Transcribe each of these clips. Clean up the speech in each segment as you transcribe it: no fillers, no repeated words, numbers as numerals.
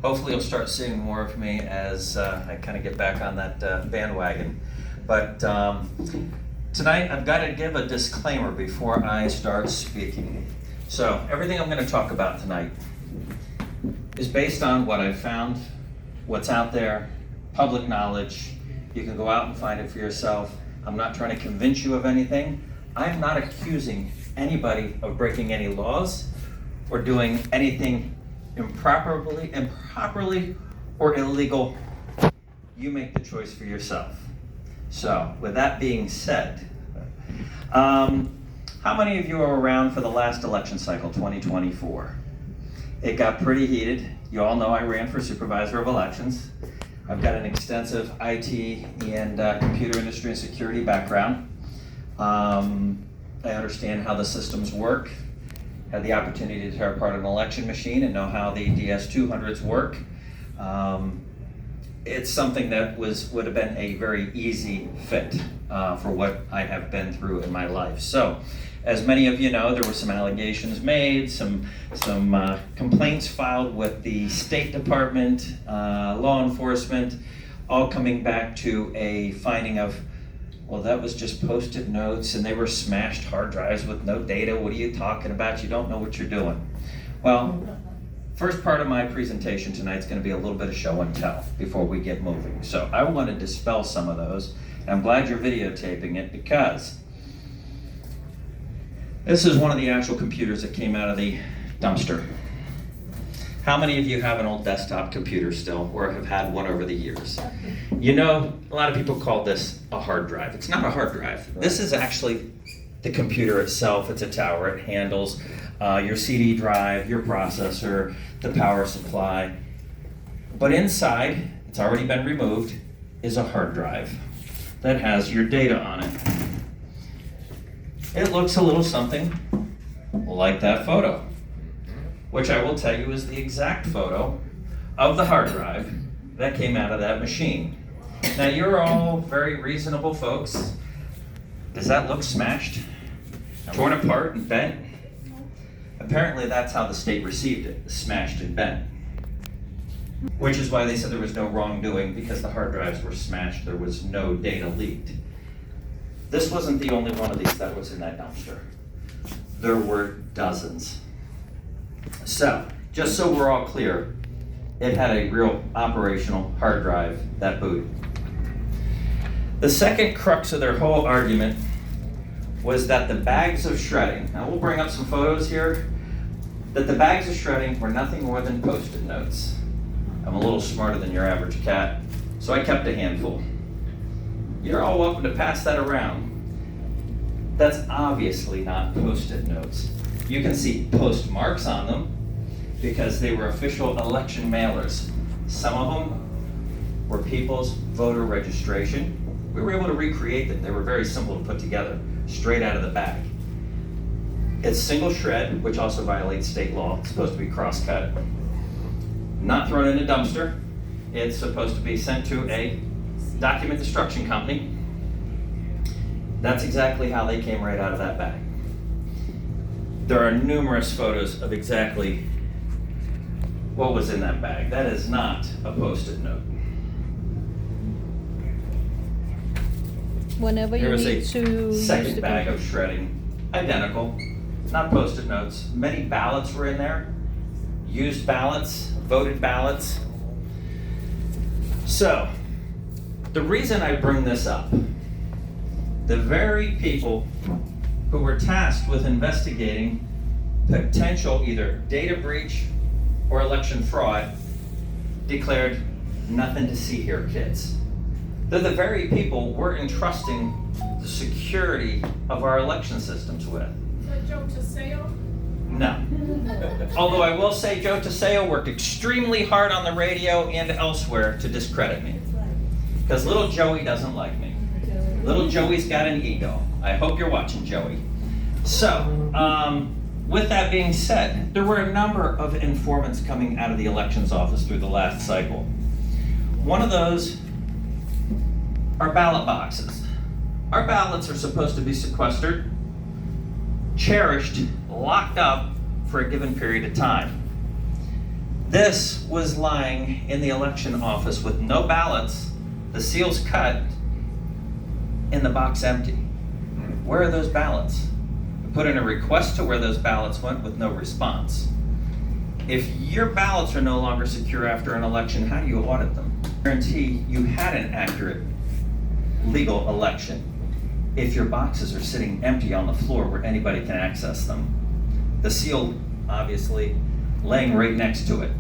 Hopefully you'll start seeing more of me as I kind of get back on that bandwagon. But tonight I've got to give a disclaimer before I start speaking. So everything I'm going to talk about tonight is based on what I've found, what's out there, public knowledge. You can go out and find it for yourself. I'm not trying to convince you of anything. I'm not accusing anybody of breaking any laws or doing anything improperly or illegal. You make the choice for yourself. So, with that being said, how many of you are around for the last election cycle, 2024? It got pretty heated. You all know I ran for supervisor of elections. I've got an extensive IT and computer industry and security background. I understand how the systems work. Had the opportunity to tear apart an election machine and know how the DS200s work. It's something that would have been a very easy fit for what I have been through in my life. So, as many of you know, there were some allegations made, some complaints filed with the State Department, law enforcement, all coming back to a finding of, well, that was just Post-it notes and they were smashed hard drives with no data. What are you talking about? You don't know what you're doing. Well, first part of my presentation tonight is going to be a little bit of show and tell before we get moving. So I want to dispel some of those. And I'm glad you're videotaping it because this is one of the actual computers that came out of the dumpster. How many of you have an old desktop computer still or have had one over the years? You know, a lot of people call this a hard drive. It's not a hard drive. This is actually the computer itself. It's a tower. It handles your CD drive, your processor, the power supply. But inside, it's already been removed, is a hard drive that has your data on it. It looks a little something like that photo, which I will tell you is the exact photo of the hard drive that came out of that machine. Now you're all very reasonable folks. Does that look smashed, torn apart and bent? Apparently that's how the state received it, smashed and bent. Which is why they said there was no wrongdoing, because the hard drives were smashed, there was no data leaked. This wasn't the only one of these that was in that dumpster. There were dozens. So, just so we're all clear, it had a real operational hard drive that booted. The second crux of their whole argument was that the bags of shredding, now we'll bring up some photos here, that the bags of shredding were nothing more than Post-it notes. I'm a little smarter than your average cat, so I kept a handful. You're all welcome to pass that around. That's obviously not Post-it notes. You can see postmarks on them because they were official election mailers. Some of them were people's voter registration. We were able to recreate them. They were very simple to put together, straight out of the bag. It's single shred, which also violates state law. It's supposed to be cross-cut. Not thrown in a dumpster. It's supposed to be sent to a document destruction company. That's exactly how they came right out of that bag. There are numerous photos of exactly what was in that bag. That is not a Post-it note. Whenever you need to use Second the bag computer. of shredding, identical, not Post-it notes. Many ballots were in there, used ballots, voted ballots. So, the reason I bring this up, the very people who were tasked with investigating potential either data breach or election fraud declared nothing to see here, kids. They're the very people we're entrusting the security of our election systems with. Is that Joe Taseo? No. Although I will say Joe Taseo worked extremely hard on the radio and elsewhere to discredit me. Because little Joey doesn't like me. Little Joey's got an ego. I hope you're watching, Joey. So, with that being said, there were a number of informants coming out of the elections office through the last cycle. One of those are ballot boxes. Our ballots are supposed to be sequestered, cherished, locked up for a given period of time. This was lying in the election office with no ballots, the seals cut, and the box empty. Where are those ballots? I put in a request to where those ballots went with no response. If your ballots are no longer secure after an election, how do you audit them? Guarantee you had an accurate legal election if your boxes are sitting empty on the floor where anybody can access them. The seal, obviously, laying right next to it.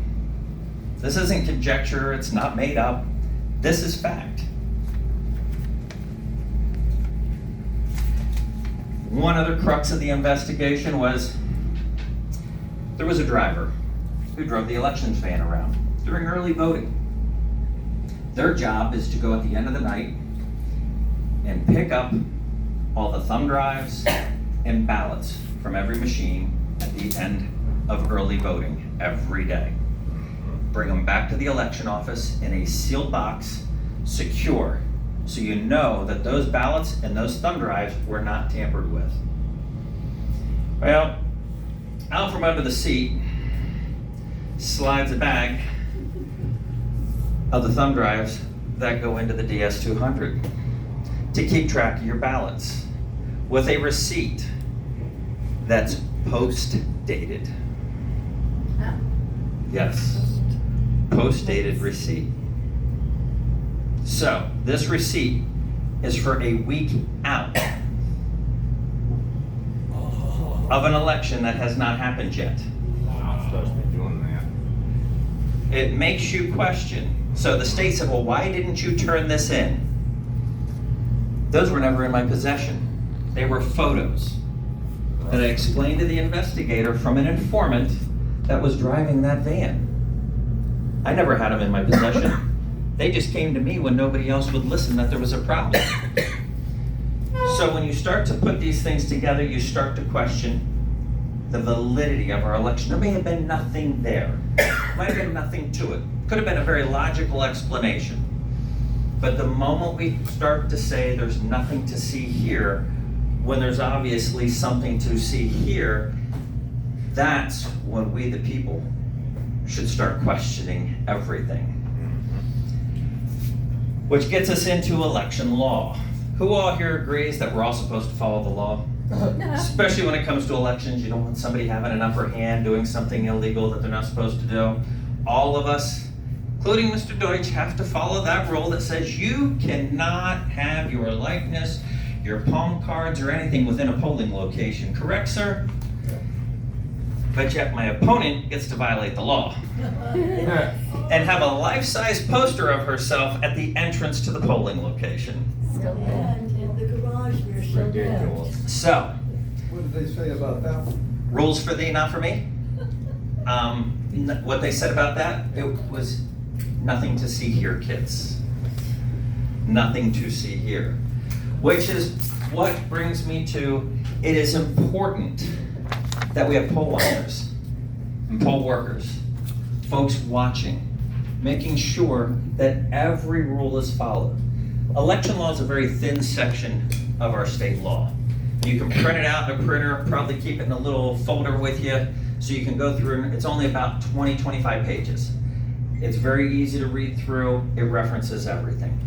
This isn't conjecture, it's not made up. This is fact. One other crux of the investigation was there was a driver who drove the elections van around during early voting. Their job is to go at the end of the night and pick up all the thumb drives and ballots from every machine at the end of early voting every day. Bring them back to the election office in a sealed box, secure, so you know that those ballots and those thumb drives were not tampered with. Well, out from under the seat slides a bag of the thumb drives that go into the DS200 to keep track of your ballots with a receipt that's post-dated. Yes, post-dated receipt. So, this receipt is for a week out of an election that has not happened yet. Not supposed to be doing that. It makes you question. So the state said, well, why didn't you turn this in? Those were never in my possession. They were photos that I explained to the investigator from an informant that was driving that van. I never had them in my possession. They just came to me when nobody else would listen that there was a problem. So when you start to put these things together, you start to question the validity of our election. There may have been nothing there. Might have been nothing to it. Could have been a very logical explanation. But the moment we start to say there's nothing to see here, when there's obviously something to see here, that's when we, the people, should start questioning everything. Which gets us into election law. Who all here agrees that we're all supposed to follow the law? Especially when it comes to elections, you don't want somebody having an upper hand doing something illegal that they're not supposed to do. All of us, including Mr. Deutsch, have to follow that rule that says you cannot have your likeness, your palm cards, or anything within a polling location. Correct, sir? But yet my opponent gets to violate the law and have a life-size poster of herself at the entrance to the polling location. And in the garage, we're still there. Ridiculous. So, What did they say about that one? rules for thee, not for me. What they said about that, it was nothing to see here, kids. Nothing to see here. Which is what brings me to, it is important that we have poll watchers and poll workers, folks watching, making sure that every rule is followed. Election law is a very thin section of our state law. You can print it out in a printer, probably keep it in a little folder with you, so you can go through, and it's only about 20, 25 pages. It's very easy to read through, it references everything.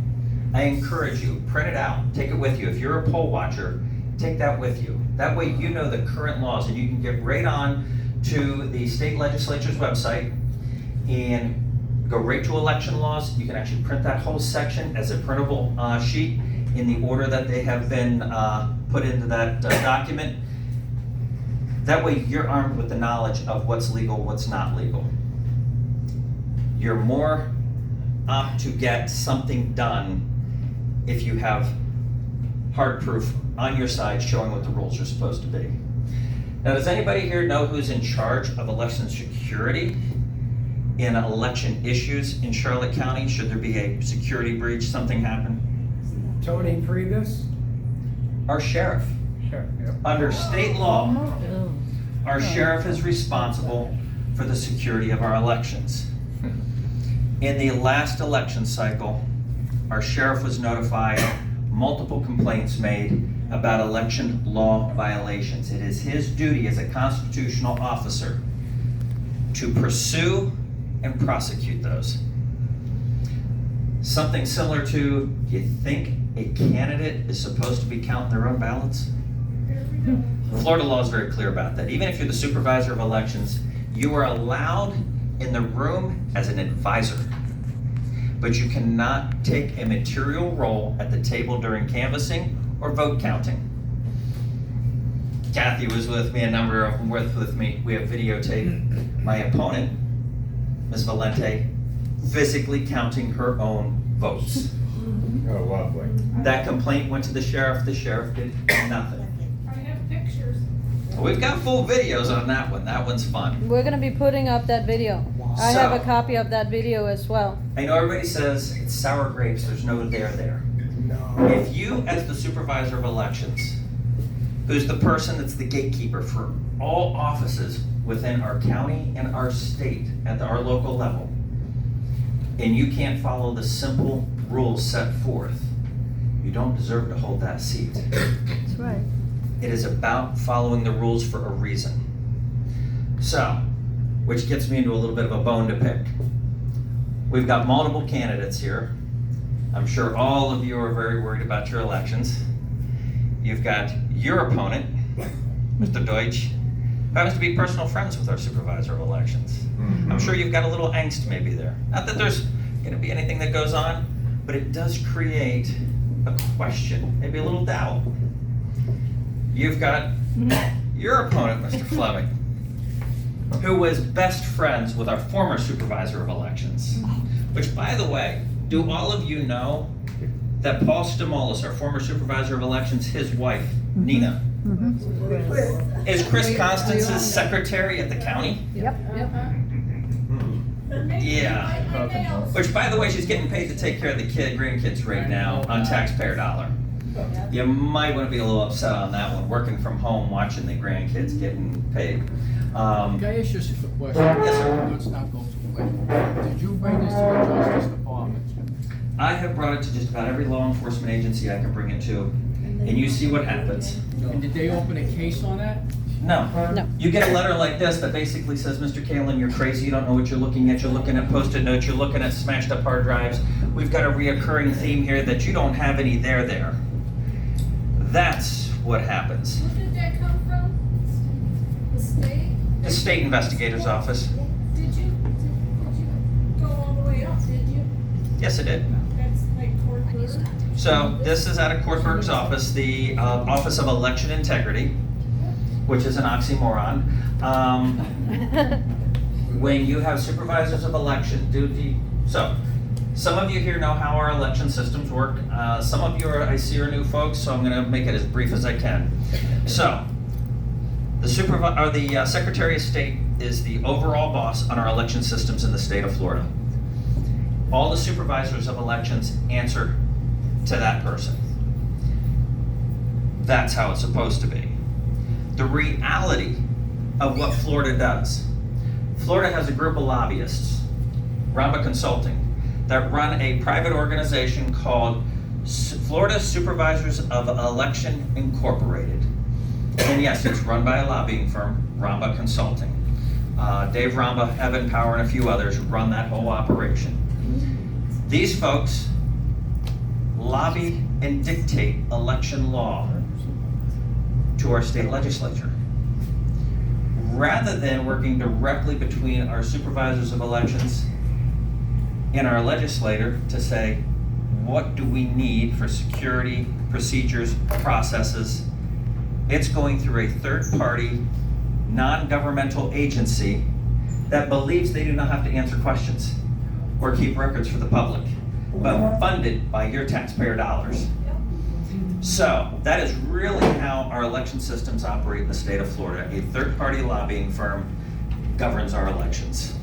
I encourage you, print it out, take it with you. If you're a poll watcher, take that with you. That way you know the current laws, and you can get right on to the state legislature's website and go right to election laws. You can actually print that whole section as a printable sheet in the order that they have been put into that document. That way you're armed with the knowledge of what's legal, what's not legal. You're more apt to get something done if you have hard proof on your side showing what the rules are supposed to be. Now, does anybody here know who's in charge of election security in election issues in Charlotte County? Should there be a security breach, something happen? Tony Priebus? Our sheriff. Sure, yep. Under state law, our sheriff is responsible for the security of our elections. In the last election cycle, our sheriff was notified, multiple complaints made about election law violations. It is his duty as a constitutional officer to pursue and prosecute those. Something similar to, do you think a candidate is supposed to be counting their own ballots? Here we go. Florida law is very clear about that. Even if you're the supervisor of elections, you are allowed in the room as an advisor, but you cannot take a material role at the table during canvassing or vote counting. Kathy was with me, a number of them were with me. We have videotaped my opponent, Ms. Valente, physically counting her own votes. Oh, lovely. That complaint went to the sheriff did nothing. I have pictures. We've got full videos on that one. That one's fun. We're gonna be putting up that video. I have a So- copy of that video as well. I know everybody says it's sour grapes, there's no there. No. If you, as the supervisor of elections, who's the person that's the gatekeeper for all offices within our county and our state at our local level, and you can't follow the simple rules set forth, you don't deserve to hold that seat. That's right. It is about following the rules for a reason. So, which gets me into a little bit of a bone to pick. We've got multiple candidates here. I'm sure all of you are very worried about your elections. You've got your opponent, Mr. Deutsch, who happens to be personal friends with our supervisor of elections. I'm sure you've got a little angst maybe there. Not that there's gonna be anything that goes on, but it does create a question, maybe a little doubt. You've got your opponent, Mr. Fleming, who was best friends with our former supervisor of elections. Which, by the way, do all of you know that Paul Stamoulis, our former supervisor of elections, his wife, Nina, is Chris Constance's secretary at the county? Yep. They're making Yeah. my nails. Which, by the way, she's getting paid to take care of the grandkids right now on taxpayer dollar. You might want to be a little upset on that one, working from home, watching the grandkids getting paid. Can I ask you just a question? Yes, sir. Let's not go too late. Did you bring this to the Justice Department? I have brought it to just about every law enforcement agency I can bring it to, and you see what happens. And did they open a case on that? No. No. You get a letter like this that basically says, Mr. Kalin, you're crazy, you don't know what you're looking at, you're looking at Post-it notes, you're looking at smashed up hard drives. We've got a reoccurring theme here that you don't have any there. That's what happens. Who did that come from? The state? The state investigator's office. Did you go all the way up, did you? Yes, it did. That's like court order? So this is out of Courtberg's office, the Office of Election Integrity, which is an oxymoron. When you have supervisors of election duty, so some of you here know how our election systems work. Some of you I see are new folks, so I'm gonna make it as brief as I can. So, the Secretary of State is the overall boss on our election systems in the state of Florida. All the supervisors of elections answer to that person. That's how it's supposed to be. The reality of what Florida does. Florida has a group of lobbyists, Ramba Consulting, that run a private organization called Florida Supervisors of Election Incorporated. And yes, it's run by a lobbying firm, Ramba Consulting. Dave Ramba, Evan Power, and a few others run that whole operation. These folks lobby and dictate election law to our state legislature. Rather than working directly between our supervisors of elections and our legislator to say, what do we need for security, procedures, processes? It's going through a third-party, non-governmental agency that believes they do not have to answer questions or keep records for the public, but funded by your taxpayer dollars. So that is really how our election systems operate in the state of Florida. A third-party lobbying firm governs our elections,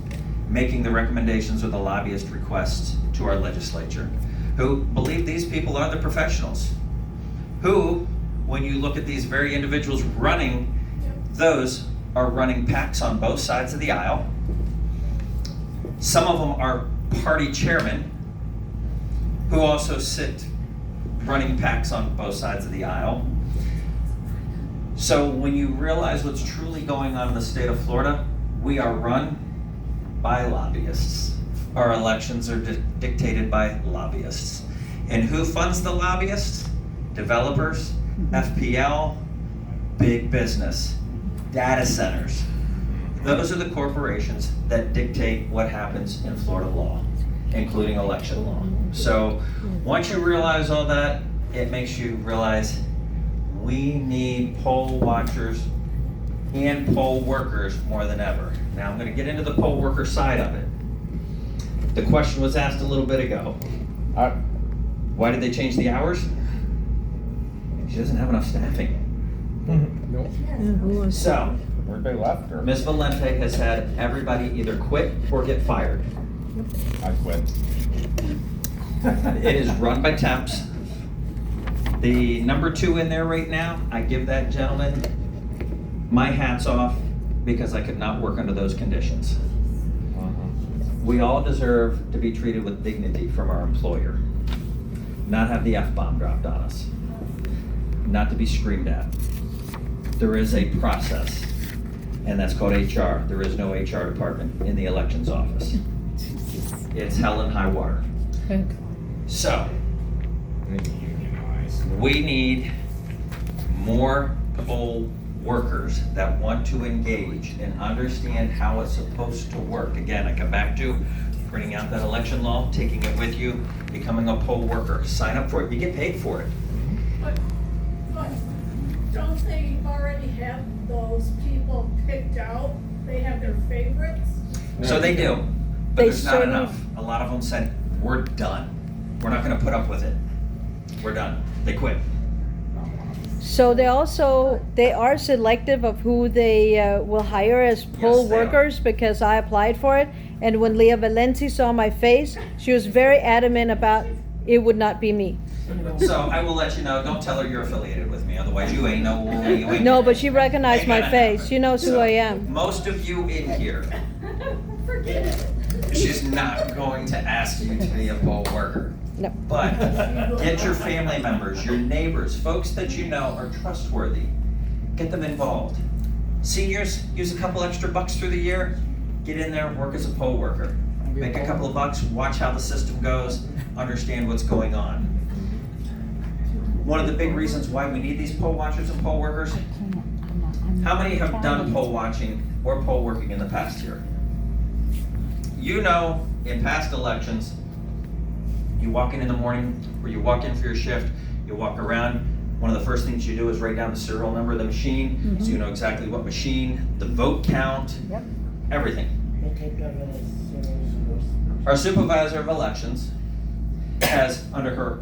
making the recommendations or the lobbyist requests to our legislature, who believe these people are the professionals, who, when you look at these very individuals running, those are running PACs on both sides of the aisle. Some of them are party chairmen who also sit running PACs on both sides of the aisle. So when you realize what's truly going on in the state of Florida, we are run by lobbyists. Our elections are dictated by lobbyists. And who funds the lobbyists? Developers, FPL, big business, data centers. Those are the corporations that dictate what happens in Florida law, including election law. So once you realize all that, it makes you realize we need poll watchers and poll workers more than ever. Now I'm going to get into the poll worker side of it. The question was asked a little bit ago. Why did they change the hours? She doesn't have enough staffing. Nope. So, Everybody left or? Ms. Valente has had everybody either quit or get fired. I quit. It is run by temps. The number 2 in there right now, I give that gentleman my hats off because I could not work under those conditions. We all deserve to be treated with dignity from our employer. Not have the F-bomb dropped on us. Not to be screamed at. There is a process, and that's called HR. There is no HR department in the elections office. It's hell and high water. So, we need more poll workers that want to engage and understand how it's supposed to work. Again, I come back to printing out that election law, taking it with you, becoming a poll worker. Sign up for it. You get paid for it. But don't they already have those people picked out? They have their favorites? So they do, but They there's not certainly- enough. A lot of them said, we're done. We're not gonna put up with it. We're done. They quit. So they are selective of who they will hire as poll Yes, they are. workers because I applied for it. And when Leah Valenti saw my face, she was very adamant about it would not be me. So I will let you know, don't tell her you're affiliated with me, otherwise you ain't you ain't. No, but she recognized ain't my gonna face. happen. She knows who So, I am. Most of you in here, Forget it. she's not going to ask you to be a poll worker. No. But get your family members, your neighbors, folks that you know are trustworthy. Get them involved. Seniors, use a couple extra bucks through the year. Get in there, work as a poll worker. Make a couple of bucks, watch how the system goes, understand what's going on. One of the big reasons why we need these poll watchers and poll workers, how many have done poll watching or poll working in the past year? You know, in past elections, you walk in the morning, or you walk in for your shift, you walk around, one of the first things you do is write down the serial number of the machine, so you know exactly what machine, the vote count, Yep. everything. They take over the serious. Our supervisor of elections has, under her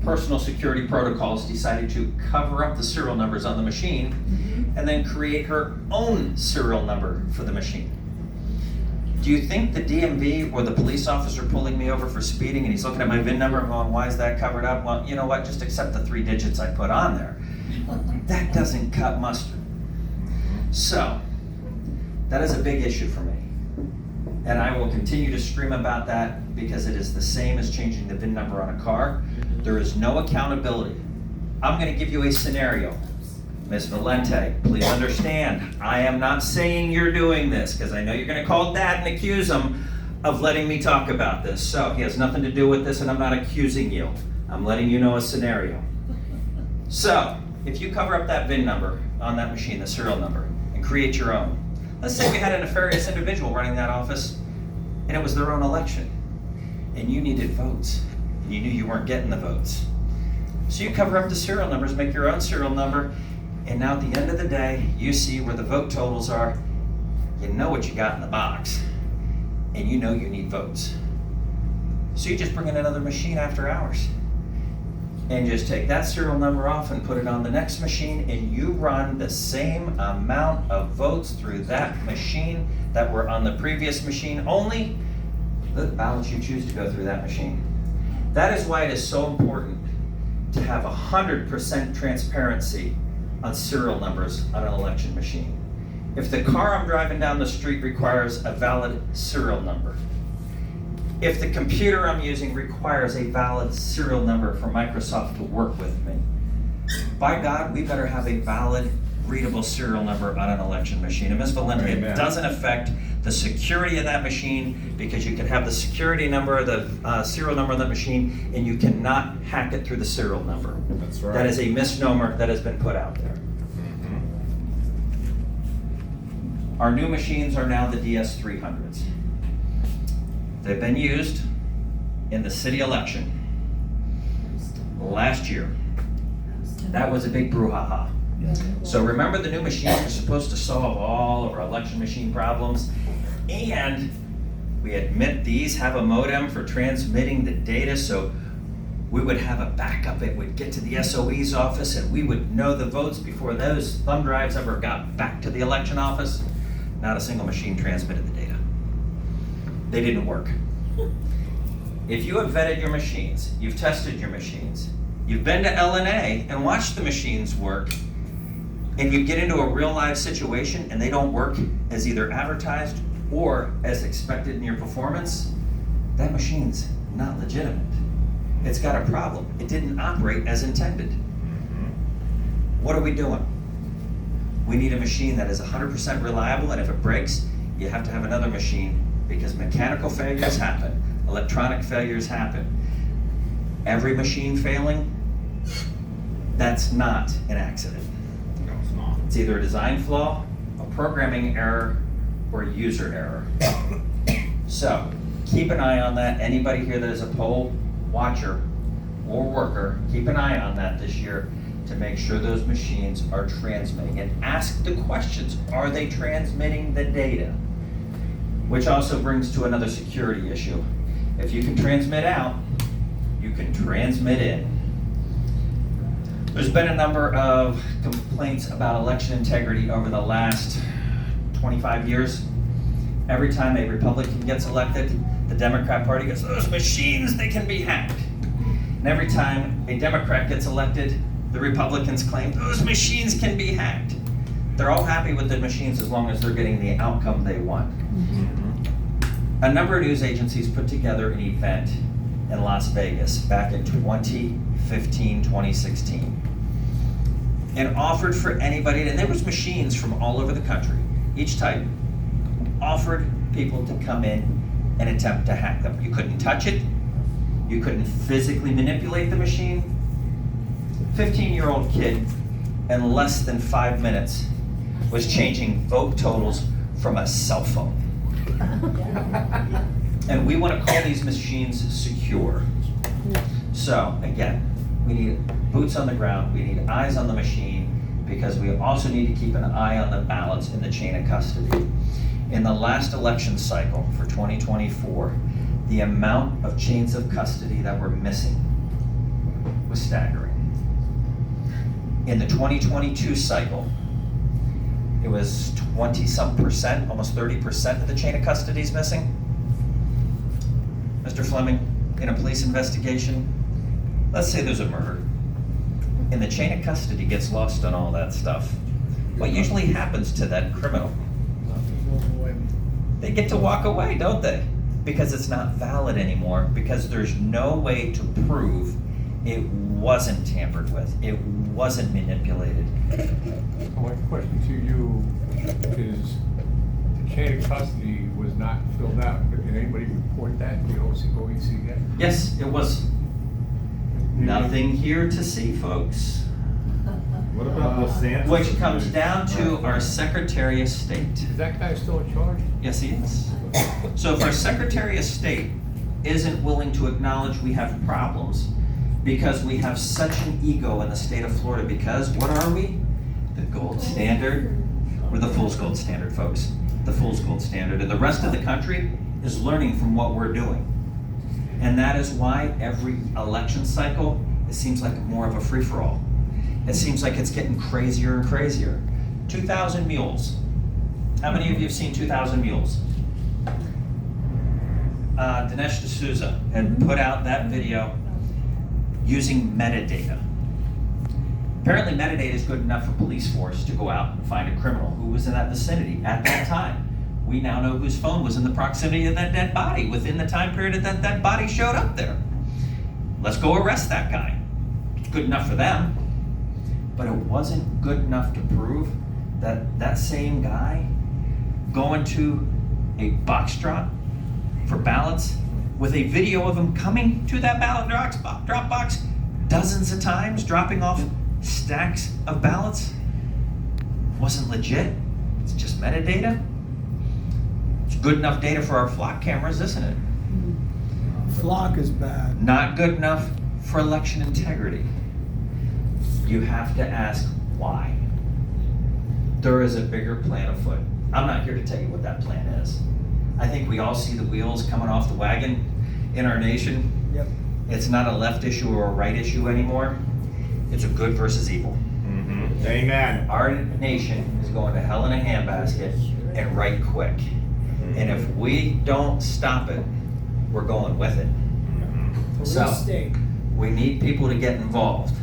personal security protocols, decided to cover up the serial numbers on the machine and then create her own serial number for the machine. Do you think the DMV or the police officer pulling me over for speeding and he's looking at my VIN number and going, why is that covered up? Well, you know what, just accept the 3 digits I put on there. That doesn't cut mustard. So, that is a big issue for me. And I will continue to scream about that because it is the same as changing the VIN number on a car. There is no accountability. I'm gonna give you a scenario. Ms. Valente, please understand, I am not saying you're doing this, because I know you're gonna call Dad and accuse him of letting me talk about this. So he has nothing to do with this, and I'm not accusing you. I'm letting you know a scenario. So, if you cover up that VIN number on that machine, the serial number, and create your own. Let's say we had a nefarious individual running that office, and it was their own election, and you needed votes, and you knew you weren't getting the votes. So you cover up the serial numbers, make your own serial number, and now at the end of the day, you see where the vote totals are, you know what you got in the box, and you know you need votes. So you just bring in another machine after hours, and just take that serial number off and put it on the next machine, and you run the same amount of votes through that machine that were on the previous machine, only the ballots you choose to go through that machine. That is why it is so important to have 100% transparency on serial numbers on an election machine. If the car I'm driving down the street requires a valid serial number, if the computer I'm using requires a valid serial number for Microsoft to work with me, by God, we better have a valid, readable serial number on an election machine. And Ms. Valente, it Amen. doesn't affect the security of that machine, because you can have the security number, the serial number of that machine, and you cannot hack it through the serial number. That's right. That is a misnomer that has been put out there. Our new machines are now the DS300s. They've been used in the city election last year. That was a big brouhaha. So remember, the new machines are supposed to solve all of our election machine problems, and we admit these have a modem for transmitting the data, so we would have a backup. It would get to the SOE's office and we would know the votes before those thumb drives ever got back to the election office. Not a single machine transmitted the data. They didn't work. If you have vetted your machines, you've tested your machines, you've been to LNA and watched the machines work, and you get into a real live situation and they don't work as either advertised or as expected in your performance, that machine's not legitimate. It's got a problem. It didn't operate as intended. What are we doing? We need a machine that is 100% reliable, and if it breaks, you have to have another machine, because mechanical failures happen, electronic failures happen. Every machine failing, that's not an accident. No, it's not. It's either a design flaw, a programming error, or a user error. So, keep an eye on that. Anybody here that is a poll watcher or worker, keep an eye on that this year to make sure those machines are transmitting. And ask the questions, are they transmitting the data? Which also brings to another security issue. If you can transmit out, you can transmit in. There's been a number of complaints about election integrity over the last 25 years. Every time a Republican gets elected, the Democrat Party goes, those machines, they can be hacked. And every time a Democrat gets elected, the Republicans claim those machines can be hacked. They're all happy with the machines as long as they're getting the outcome they want. A number of news agencies put together an event in Las Vegas back in 2015, 2016. And offered for anybody, and there was machines from all over the country, each type, offered people to come in and attempt to hack them. You couldn't touch it. You couldn't physically manipulate the machine. 15-year-old kid in less than 5 minutes was changing vote totals from a cell phone. And we want to call these machines secure. So again, we need boots on the ground, we need eyes on the machine, because we also need to keep an eye on the ballots in the chain of custody. In the last election cycle for 2024, the amount of chains of custody that were missing was staggering. In the 2022 cycle, it was 20-some%, almost 30% of the chain of custody is missing. Mr. Fleming, in a police investigation, let's say there's a murder, and the chain of custody gets lost on all that stuff. What usually happens to that criminal? They get to walk away, don't they? Because it's not valid anymore, because there's no way to prove it wasn't tampered with, it wasn't manipulated. My question to you is, the chain of custody was not filled out. Did anybody report that to the OEC yet? Yes, it was. Nothing here to see, folks. What about Los Santos? Which comes down to our Secretary of State. Is that guy still in charge? Yes, he is. So if our Secretary of State isn't willing to acknowledge we have problems because we have such an ego in the state of Florida, because what are we? The gold standard? We're the fool's gold standard, folks. The fool's gold standard. And the rest of the country is learning from what we're doing. And that is why every election cycle, it seems like more of a free-for-all. It seems like it's getting crazier and crazier. 2,000 mules. How many of you have seen 2,000 mules? Dinesh D'Souza had put out that video using metadata. Apparently metadata is good enough for police force to go out and find a criminal who was in that vicinity at that time. We now know whose phone was in the proximity of that dead body within the time period that that body showed up there. Let's go arrest that guy. It's good enough for them, but it wasn't good enough to prove that that same guy going to a box drop for ballots with a video of him coming to that ballot drop box dozens of times, dropping off stacks of ballots, wasn't legit. It's just metadata. It's good enough data for our flock cameras, isn't it? Flock is bad. Not good enough for election integrity. You have to ask why. There is a bigger plan afoot. I'm not here to tell you what that plan is. I think we all see the wheels coming off the wagon in our nation. Yep. It's not a left issue or a right issue anymore. It's a good versus evil. Mm-hmm. Amen. Our nation is going to hell in a handbasket and right quick. And if we don't stop it, we're going with it. So, State. we need people to get involved.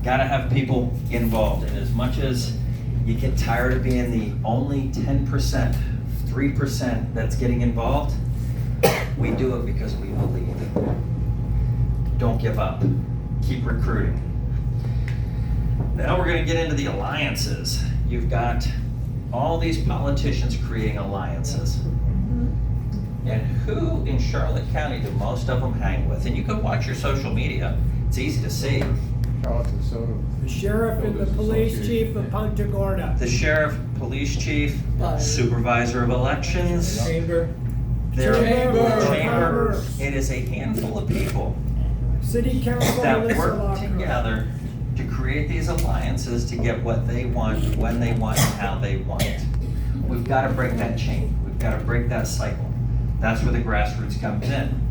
Gotta have people involved. And as much as you get tired of being the only 10%, 3% that's getting involved, we do it because we believe. Don't give up. Keep recruiting. Now we're gonna get into the alliances. You've got all these politicians creating alliances. And who in Charlotte County do most of them hang with? And you can watch your social media. It's easy to see. Charlotte and Soto. The sheriff and the police chief of Punta Gorda. The sheriff, police chief, supervisor of elections, Chamber. their Chamber. chamber. It is a handful of people City council. that Melissa work Locker. together to create these alliances to get what they want, when they want, and how they want it. We've got to break that chain. We've got to break that cycle. That's where the grassroots comes in.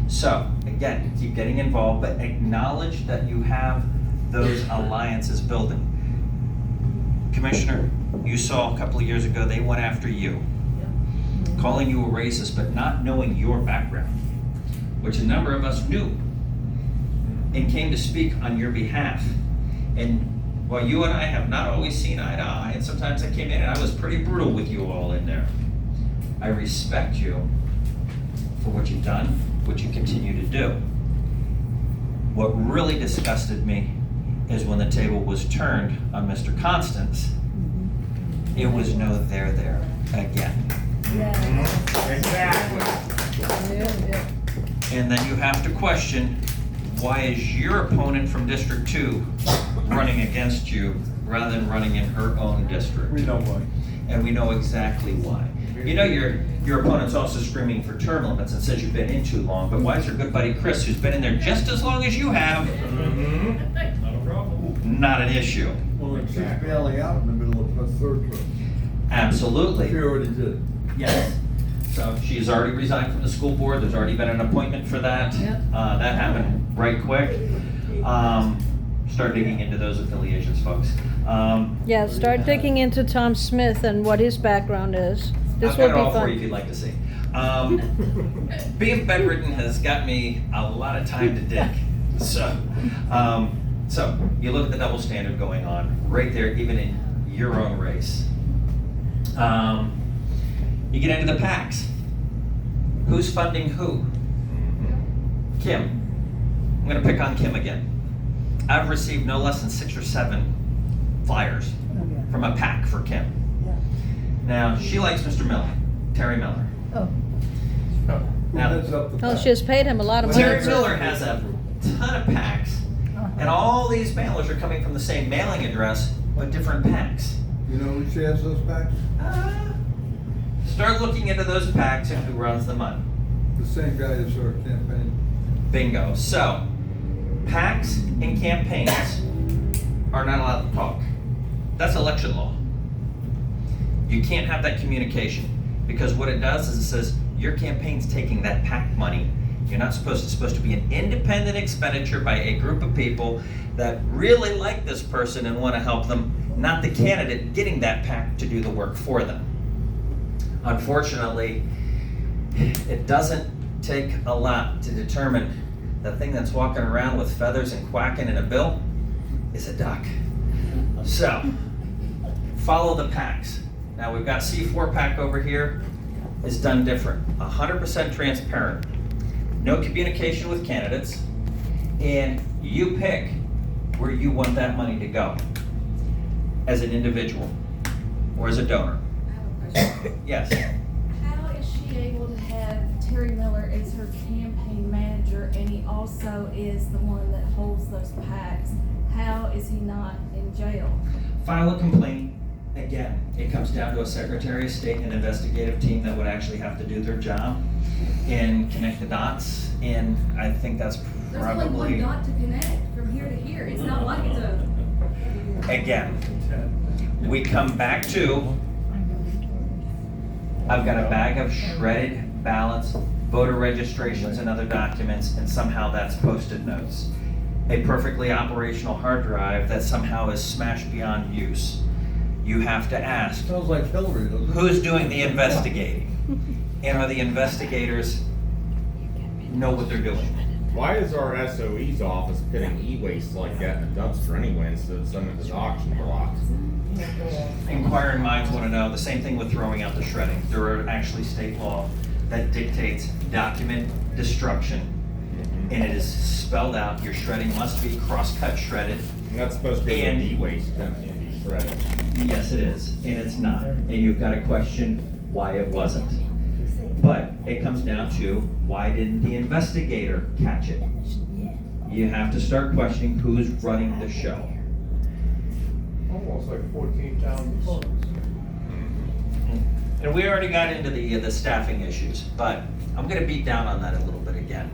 So, again, keep getting involved, but acknowledge that you have those alliances building. Commissioner, you saw a couple of years ago, they went after you, calling you a racist, but not knowing your background, which a number of us knew, and came to speak on your behalf. And while you and I have not always seen eye to eye, and sometimes I came in and I was pretty brutal with you all in there, I respect you for what you've done, what you continue to do. What really disgusted me is when the table was turned on Mr. Constance, it was no there again. Exactly. And then you have to question, why is your opponent from District 2 running against you rather than running in her own district? We know why. And we know exactly why. You know your opponent's also screaming for term limits and says you've been in too long, but why is your good buddy Chris, who's been in there just as long as you have, not an issue? Well, she's bailing out in the middle of her third term. Absolutely. She already did. Yes. So she's already resigned from the school board. There's already been an appointment for that. Yep. That happened right quick. Start digging into those affiliations, folks. Yeah, start digging into Tom Smith and what his background is. This I've will got be it all for you if fun. you'd like to see. Being bedridden has got me a lot of time to dig. So you look at the double standard going on right there, even in your own race. You get into the PACs. Who's funding who? Kim. I'm gonna pick on Kim again. I've received no less than 6 or 7 flyers from a PAC for Kim. Now, she likes Mr. Miller, Terry Miller. Oh, Now, Heads up the oh, back. she has paid him a lot of money. Terry Miller has a ton of PACs, and all these mailers are coming from the same mailing address, but different PACs. You know who shares those packs? Start looking into those PACs and who runs the money. The same guy as our campaign. Bingo. So, PACs and campaigns are not allowed to talk. That's election law. You can't have that communication, because what it does is it says your campaign's taking that PAC money. You're not supposed to. It's supposed to be an independent expenditure by a group of people that really like this person and want to help them, not the candidate getting that PAC to do the work for them. Unfortunately, it doesn't take a lot to determine the thing that's walking around with feathers and quacking in a bill is a duck. So, follow the PACs. Now we've got C4 PAC over here. It's done different. 100% transparent. No communication with candidates. And you pick where you want that money to go as an individual or as a donor. Yes. able to have Terry Miller as her campaign manager, and he also is the one that holds those PACs? How is he not in jail? File a complaint. Again, it comes down to a Secretary of State and an investigative team that would actually have to do their job and connect the dots. And I think that's There's only one probably, dot to connect from here to here. It's not like it's a. again, we come back to, I've got a bag of shredded ballots, voter registrations and other documents, and somehow that's Post-it notes. A perfectly operational hard drive that somehow is smashed beyond use. You have to ask, Sounds like Hillary, doesn't it? who's doing the investigating? And are the investigators know what they're doing? Why is our SOE's office putting e-waste like that in a dumpster anyway instead of sending it to the auction block? Inquiring minds want to know, the same thing with throwing out the shredding. There are actually state law that dictates document destruction. And it is spelled out, your shredding must be cross-cut shredded. And that's supposed to be And- an e-waste, it can't be shredded. Yes, it is, and it's not. And you've got to question why it wasn't. But it comes down to, why didn't the investigator catch it? You have to start questioning who's running the show. Almost like 14,000 photos. And we already got into the staffing issues, but I'm gonna beat down on that a little bit again.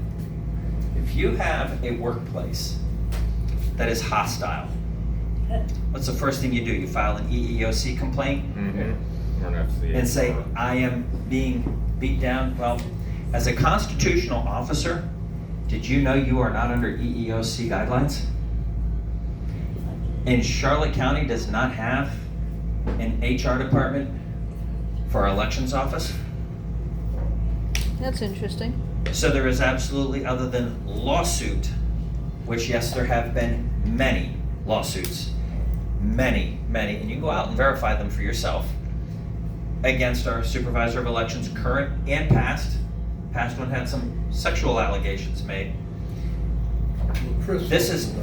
If you have a workplace that is hostile, what's the first thing you do? You file an EEOC complaint Or an FCA. and say, I am being beat down? Well, as a constitutional officer, did you know you are not under EEOC guidelines? And Charlotte County does not have an HR department for our elections office? That's interesting. So there is absolutely, other than lawsuit, which yes, there have been many lawsuits, many, and you can go out and verify them for yourself, against our supervisor of elections, current and past. Past one had some sexual allegations made. Chris- This is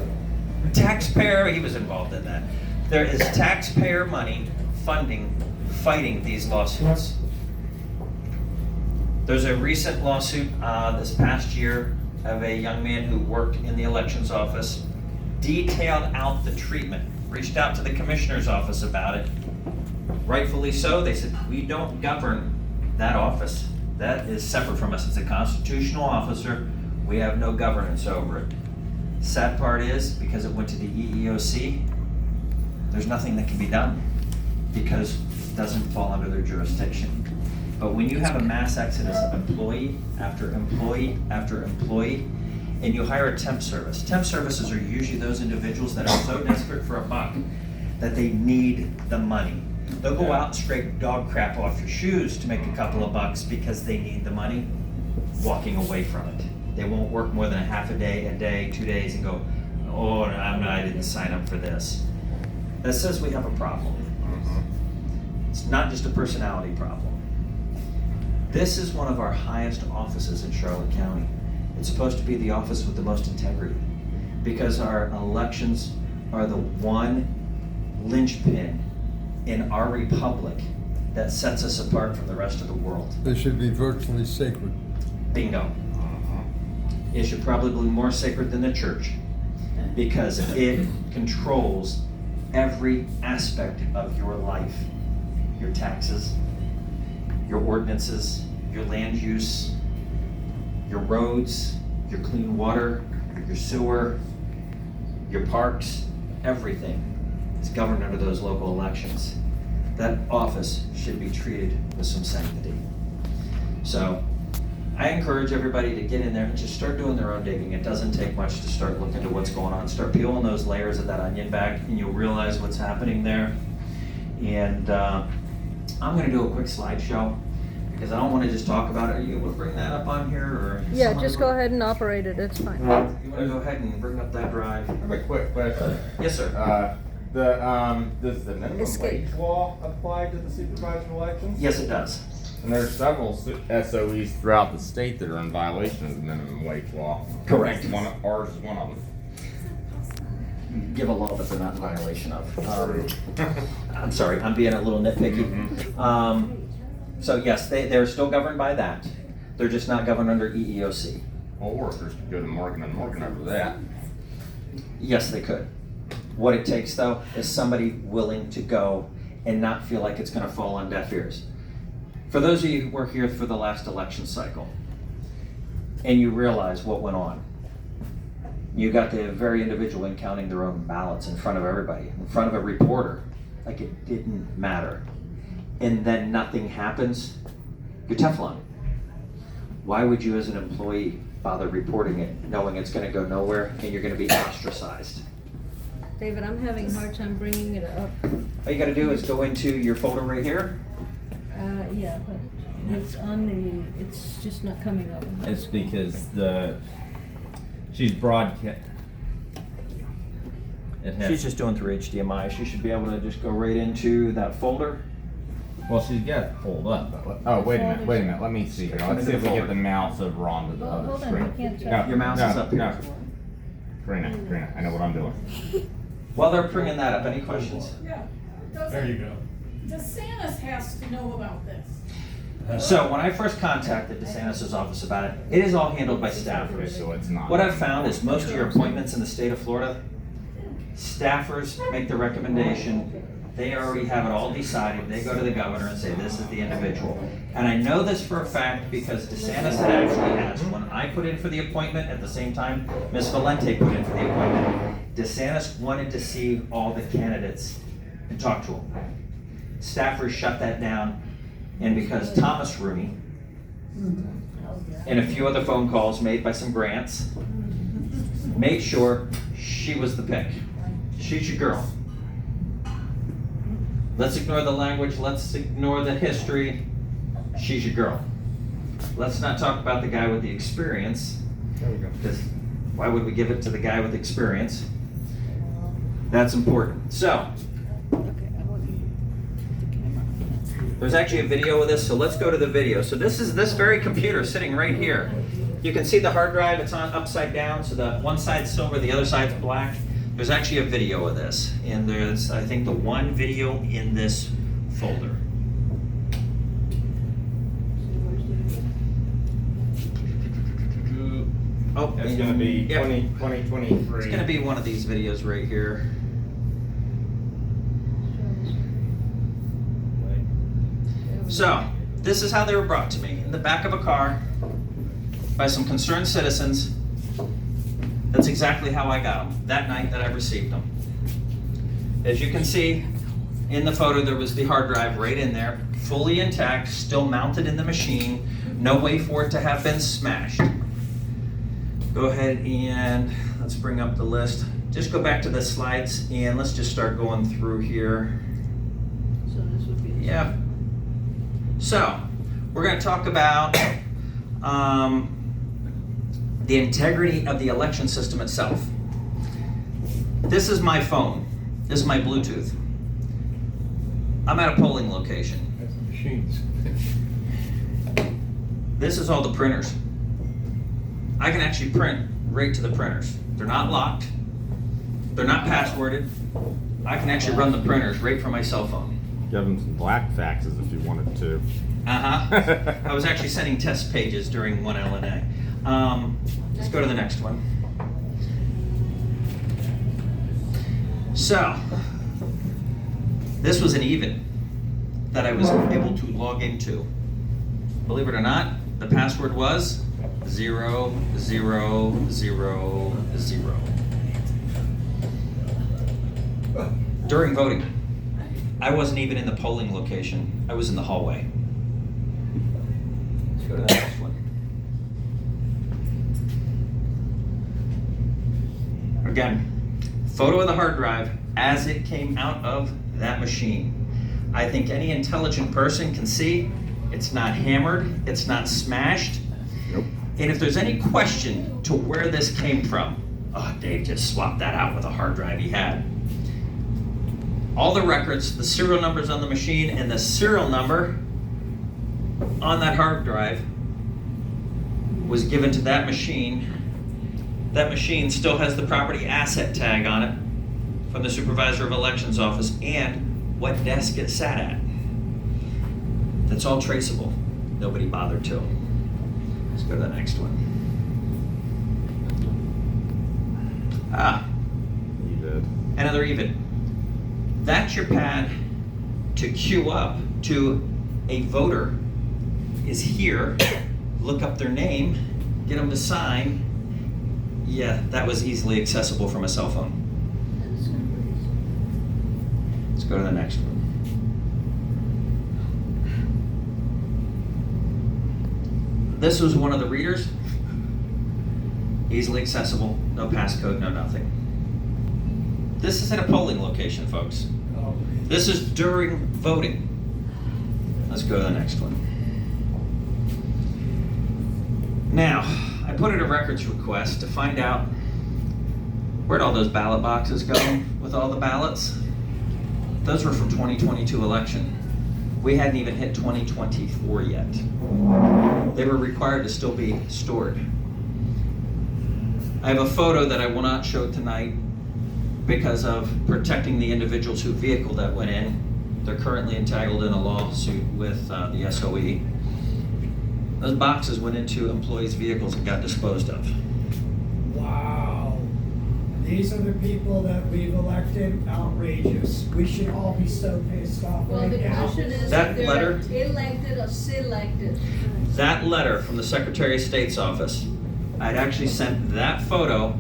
taxpayer, he was involved in that. There is taxpayer money fighting these lawsuits. There's a recent lawsuit this past year of a young man who worked in the elections office, detailed out the treatment, reached out to the commissioner's office about it. Rightfully so, they said, we don't govern that office. That is separate from us. It's a constitutional officer. We have no governance over it. Sad part is, because it went to the EEOC, there's nothing that can be done because it doesn't fall under their jurisdiction. But when you have a mass exodus of employee after employee after employee, and you hire a temp services are usually those individuals that are so desperate for a buck that they need the money. They'll go out and scrape dog crap off your shoes to make a couple of bucks because they need the money, walking away from it. They won't work more than a half a day, 2 days, and go, oh, I didn't sign up for this. That says we have a problem. It's not just a personality problem. This is one of our highest offices in Charlotte County. It's supposed to be the office with the most integrity, because our elections are the one linchpin in our republic that sets us apart from the rest of the world. They should be virtually sacred. Bingo. It should probably be more sacred than the church, because it controls every aspect of your life. Your taxes, your ordinances, your land use, your roads, your clean water, your sewer, your parks, everything is governed under those local elections. That office should be treated with some sanctity. So I encourage everybody to get in there and just start doing their own digging. It doesn't take much to start looking into what's going on. Start peeling those layers of that onion back and you'll realize what's happening there. And I'm gonna do a quick slideshow because I don't wanna just talk about it. Are you able to bring that up on here or? Yeah, someone- just go ahead and operate it, it's fine. You wanna go ahead and bring up that drive? I have a quick question. Yes, sir. Does the minimum Escape. wage law apply to the supervisor elections? Yes, it does. And there's several SOEs throughout the state that are in violation of the minimum wage law. Correct. I think ours is one of them. Give a law that they're not in violation of. I'm sorry, I'm being a little nitpicky. So yes, they're still governed by that. They're just not governed under E EEOC. Well, workers could go to Morgan and Morgan over that. Yes, they could. What it takes though is somebody willing to go and not feel like it's gonna fall on deaf ears. For those of you who were here for the last election cycle and you realize what went on, you got the very individual in counting their own ballots in front of everybody, in front of a reporter, like it didn't matter. And then nothing happens, you're Teflon. Why would you as an employee bother reporting it, knowing it's gonna go nowhere and you're gonna be ostracized? David, I'm having a hard time bringing it up. All you gotta do is go into your folder right here. Yeah, but it's on the, it's just not coming up. It's because she's broadcast. She's just doing through HDMI. She should be able to just go right into that folder. Well, she's got it pulled up. But oh, wait a minute. Let me see here. Let's see if we get the mouse over onto the Well, other hold on, screen. I can't No, check. Your mouse is up here. No. Karina, I know what I'm doing. While they're bringing that up, any questions? Yeah. There you go. DeSantis has to know about this. So when I first contacted DeSantis' office about it, it is all handled by Okay, staffers. so it's not. What I've found is most of your appointments in the state of Florida, staffers make the recommendation. They already have it all decided. They go to the governor and say, this is the individual. And I know this for a fact because DeSantis had actually asked, when I put in for the appointment at the same time, Ms. Valente put in for the appointment, DeSantis wanted to see all the candidates and talk to them. Staffers shut that down, and because Thomas Rooney and a few other phone calls made by some grants made sure she was the pick. She's your girl. Let's ignore the language, let's ignore the history. She's your girl. Let's not talk about the guy with the experience, There we go. because why would we give it to the guy with experience? That's important. So, there's actually a video of this, so let's go to the video. So this is this very computer sitting right here. You can see the hard drive, it's on upside down, so the one side's silver, the other side's black. There's actually a video of this, and there's, I think, the one video in this folder. Oh, It's gonna be yep. 2023. It's gonna be one of these videos right here. So, this is how they were brought to me, in the back of a car, by some concerned citizens. That's exactly how I got them, that night that I received them. As you can see, in the photo, there was the hard drive right in there, fully intact, still mounted in the machine, no way for it to have been smashed. Go ahead and let's bring up the list. Just go back to the slides and let's just start going through here. So this would be. Yeah. So, we're going to talk about the integrity of the election system itself. This is my phone. This is my Bluetooth. I'm at a polling location. That's the machines. This is all the printers. I can actually print right to the printers. They're not locked. They're not passworded. I can actually run the printers right from my cell phone. Give them some black faxes if you wanted to. Uh-huh. I was actually sending test pages during one LNA. Let's go to the next one. So, this was an even that I was able to log into. Believe it or not, the password was 0000. During voting, I wasn't even in the polling location. I was in the hallway. Let's go to the next one. Again, photo of the hard drive as it came out of that machine. I think any intelligent person can see it's not hammered, it's not smashed. Nope. And if there's any question to where this came from, oh, Dave just swapped that out with a hard drive he had. All the records, the serial numbers on the machine, and the serial number on that hard drive was given to that machine. That machine still has the property asset tag on it from the Supervisor of Elections office and what desk it sat at. That's all traceable. Nobody bothered to. Let's go to the next one. Ah, You did. another even. That's your pad to queue up to a voter is here. Look up their name, get them to sign. Yeah, that was easily accessible from a cell phone. Let's go to the next one. This was one of the readers. Easily accessible, no passcode, no nothing. This is at a polling location, folks. This is during voting. Let's go to the next one. Now, I put in a records request to find out where'd all those ballot boxes go with all the ballots. Those were from 2022 election. We hadn't even hit 2024 yet. They were required to still be stored. I have a photo that I will not show tonight because of protecting the individuals whose vehicle that went in. They're currently entitled in a lawsuit with the SOE. Those boxes went into employees' vehicles and got disposed of. Wow. These are the people that we've elected. Outrageous. We should all be so pissed off Well, right the now. question is That if letter- they're elected or selected. That letter from the Secretary of State's office, I'd actually sent that photo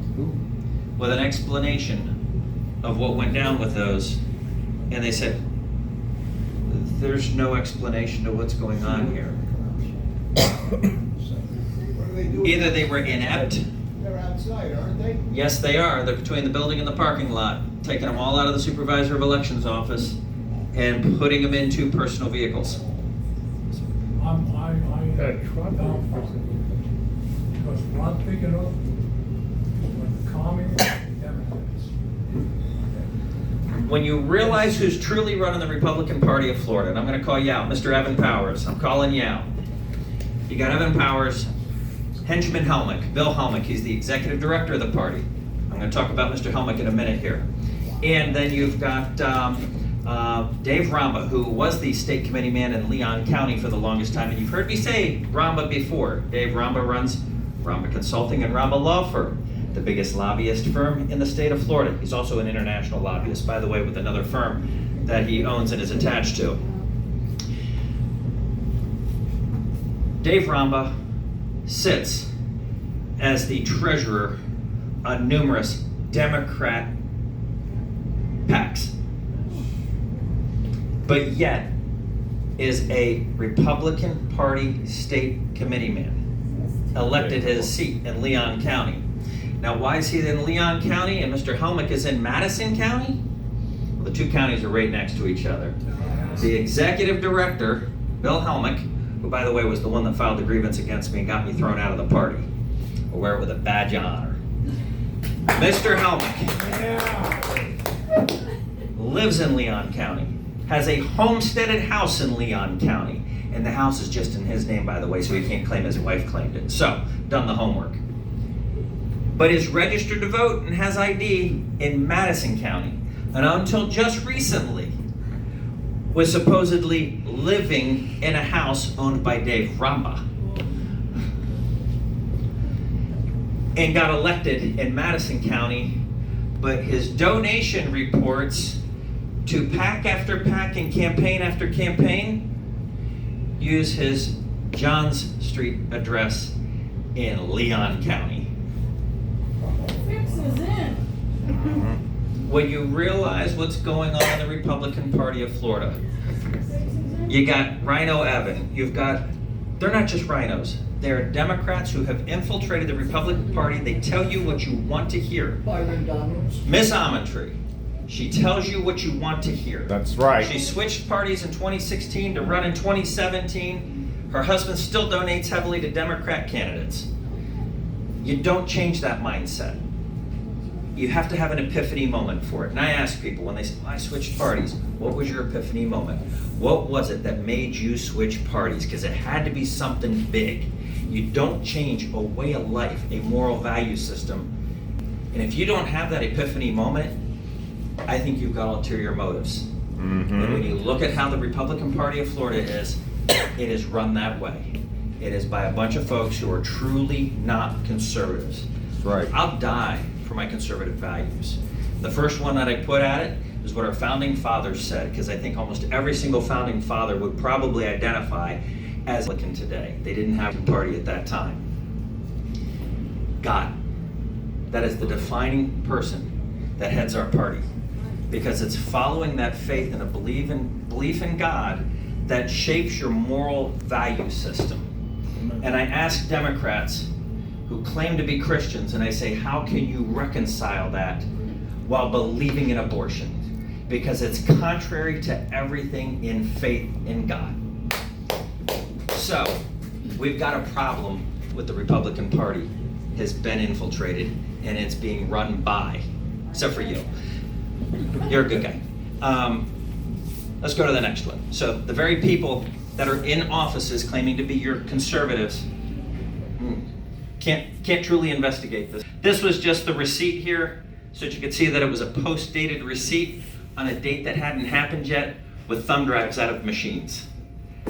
with an explanation of what went down with those, and they said, there's no explanation to what's going on here. Either they were inept. They're outside, aren't they? Yes, they are. They're between the building and the parking lot, taking them all out of the Supervisor of Elections office and putting them into personal vehicles. That truck, because what I'm thinking of, when the communists, Democrats. When you realize who's truly running the Republican Party of Florida, and I'm going to call you out, Mr. Evan Powers, I'm calling you out. You got Evan Powers, Henchman Helmick, Bill Helmick, he's the executive director of the party. I'm going to talk about Mr. Helmick in a minute here. And then you've got Dave Ramba, who was the state committee man in Leon County for the longest time. And you've heard me say Ramba before. Dave Ramba runs Ramba Consulting and Ramba Law Firm, the biggest lobbyist firm in the state of Florida. He's also an international lobbyist, by the way, with another firm that he owns and is attached to. Dave Ramba sits as the treasurer on numerous Democrat PACs, but yet is a Republican Party state committeeman, elected his seat in Leon County. Now, why is he in Leon County and Mr. Helmick is in Madison County? Well, the two counties are right next to each other. The executive director, Bill Helmick, who, by the way, was the one that filed the grievance against me and got me thrown out of the party. I'll wear it with a badge of honor. Mr. Helmick lives in Leon County, has a homesteaded house in Leon County, and the house is just in his name, by the way, so he can't claim his wife claimed it. So, done the homework. But is registered to vote and has ID in Madison County, and until just recently was supposedly living in a house owned by Dave Ramba, and got elected in Madison County, but his donation reports to PAC after PAC and campaign after campaign use his Johns Street address in Leon County. Fix is in. When you realize what's going on in the Republican Party of Florida, you got Rhino Evan, they're not just rhinos, they're Democrats who have infiltrated the Republican Party. They tell you what you want to hear. Byron Donalds. Miss Amontree, she tells you what you want to hear. That's right. She switched parties in 2016 to run in 2017. Her husband still donates heavily to Democrat candidates. You don't change that mindset. You have to have an epiphany moment for it. And I ask people when they say, I switched parties, what was your epiphany moment? What was it that made you switch parties? Because it had to be something big. You don't change a way of life, a moral value system. And if you don't have that epiphany moment, I think you've got ulterior motives. And when you look at how the Republican Party of Florida is, It is run that way. It is by a bunch of folks who are truly not conservatives. That's right. I'll die for my conservative values. The first one that I put at it is what our founding fathers said, because I think almost every single founding father would probably identify as Republican today. They didn't have a party at that time. God. That is the defining person that heads our party, because it's following that faith and a belief in God that shapes your moral value system. And I ask Democrats who claim to be Christians, and I say, how can you reconcile that while believing in abortion? Because it's contrary to everything in faith in God. So, we've got a problem with the Republican Party. Has been infiltrated, and it's being run by, except for you. You're a good guy. Let's go to the next one. So the very people that are in offices claiming to be your conservatives can't truly investigate this. This was just the receipt here, so that you could see that it was a post-dated receipt on a date that hadn't happened yet, with thumb drives out of machines.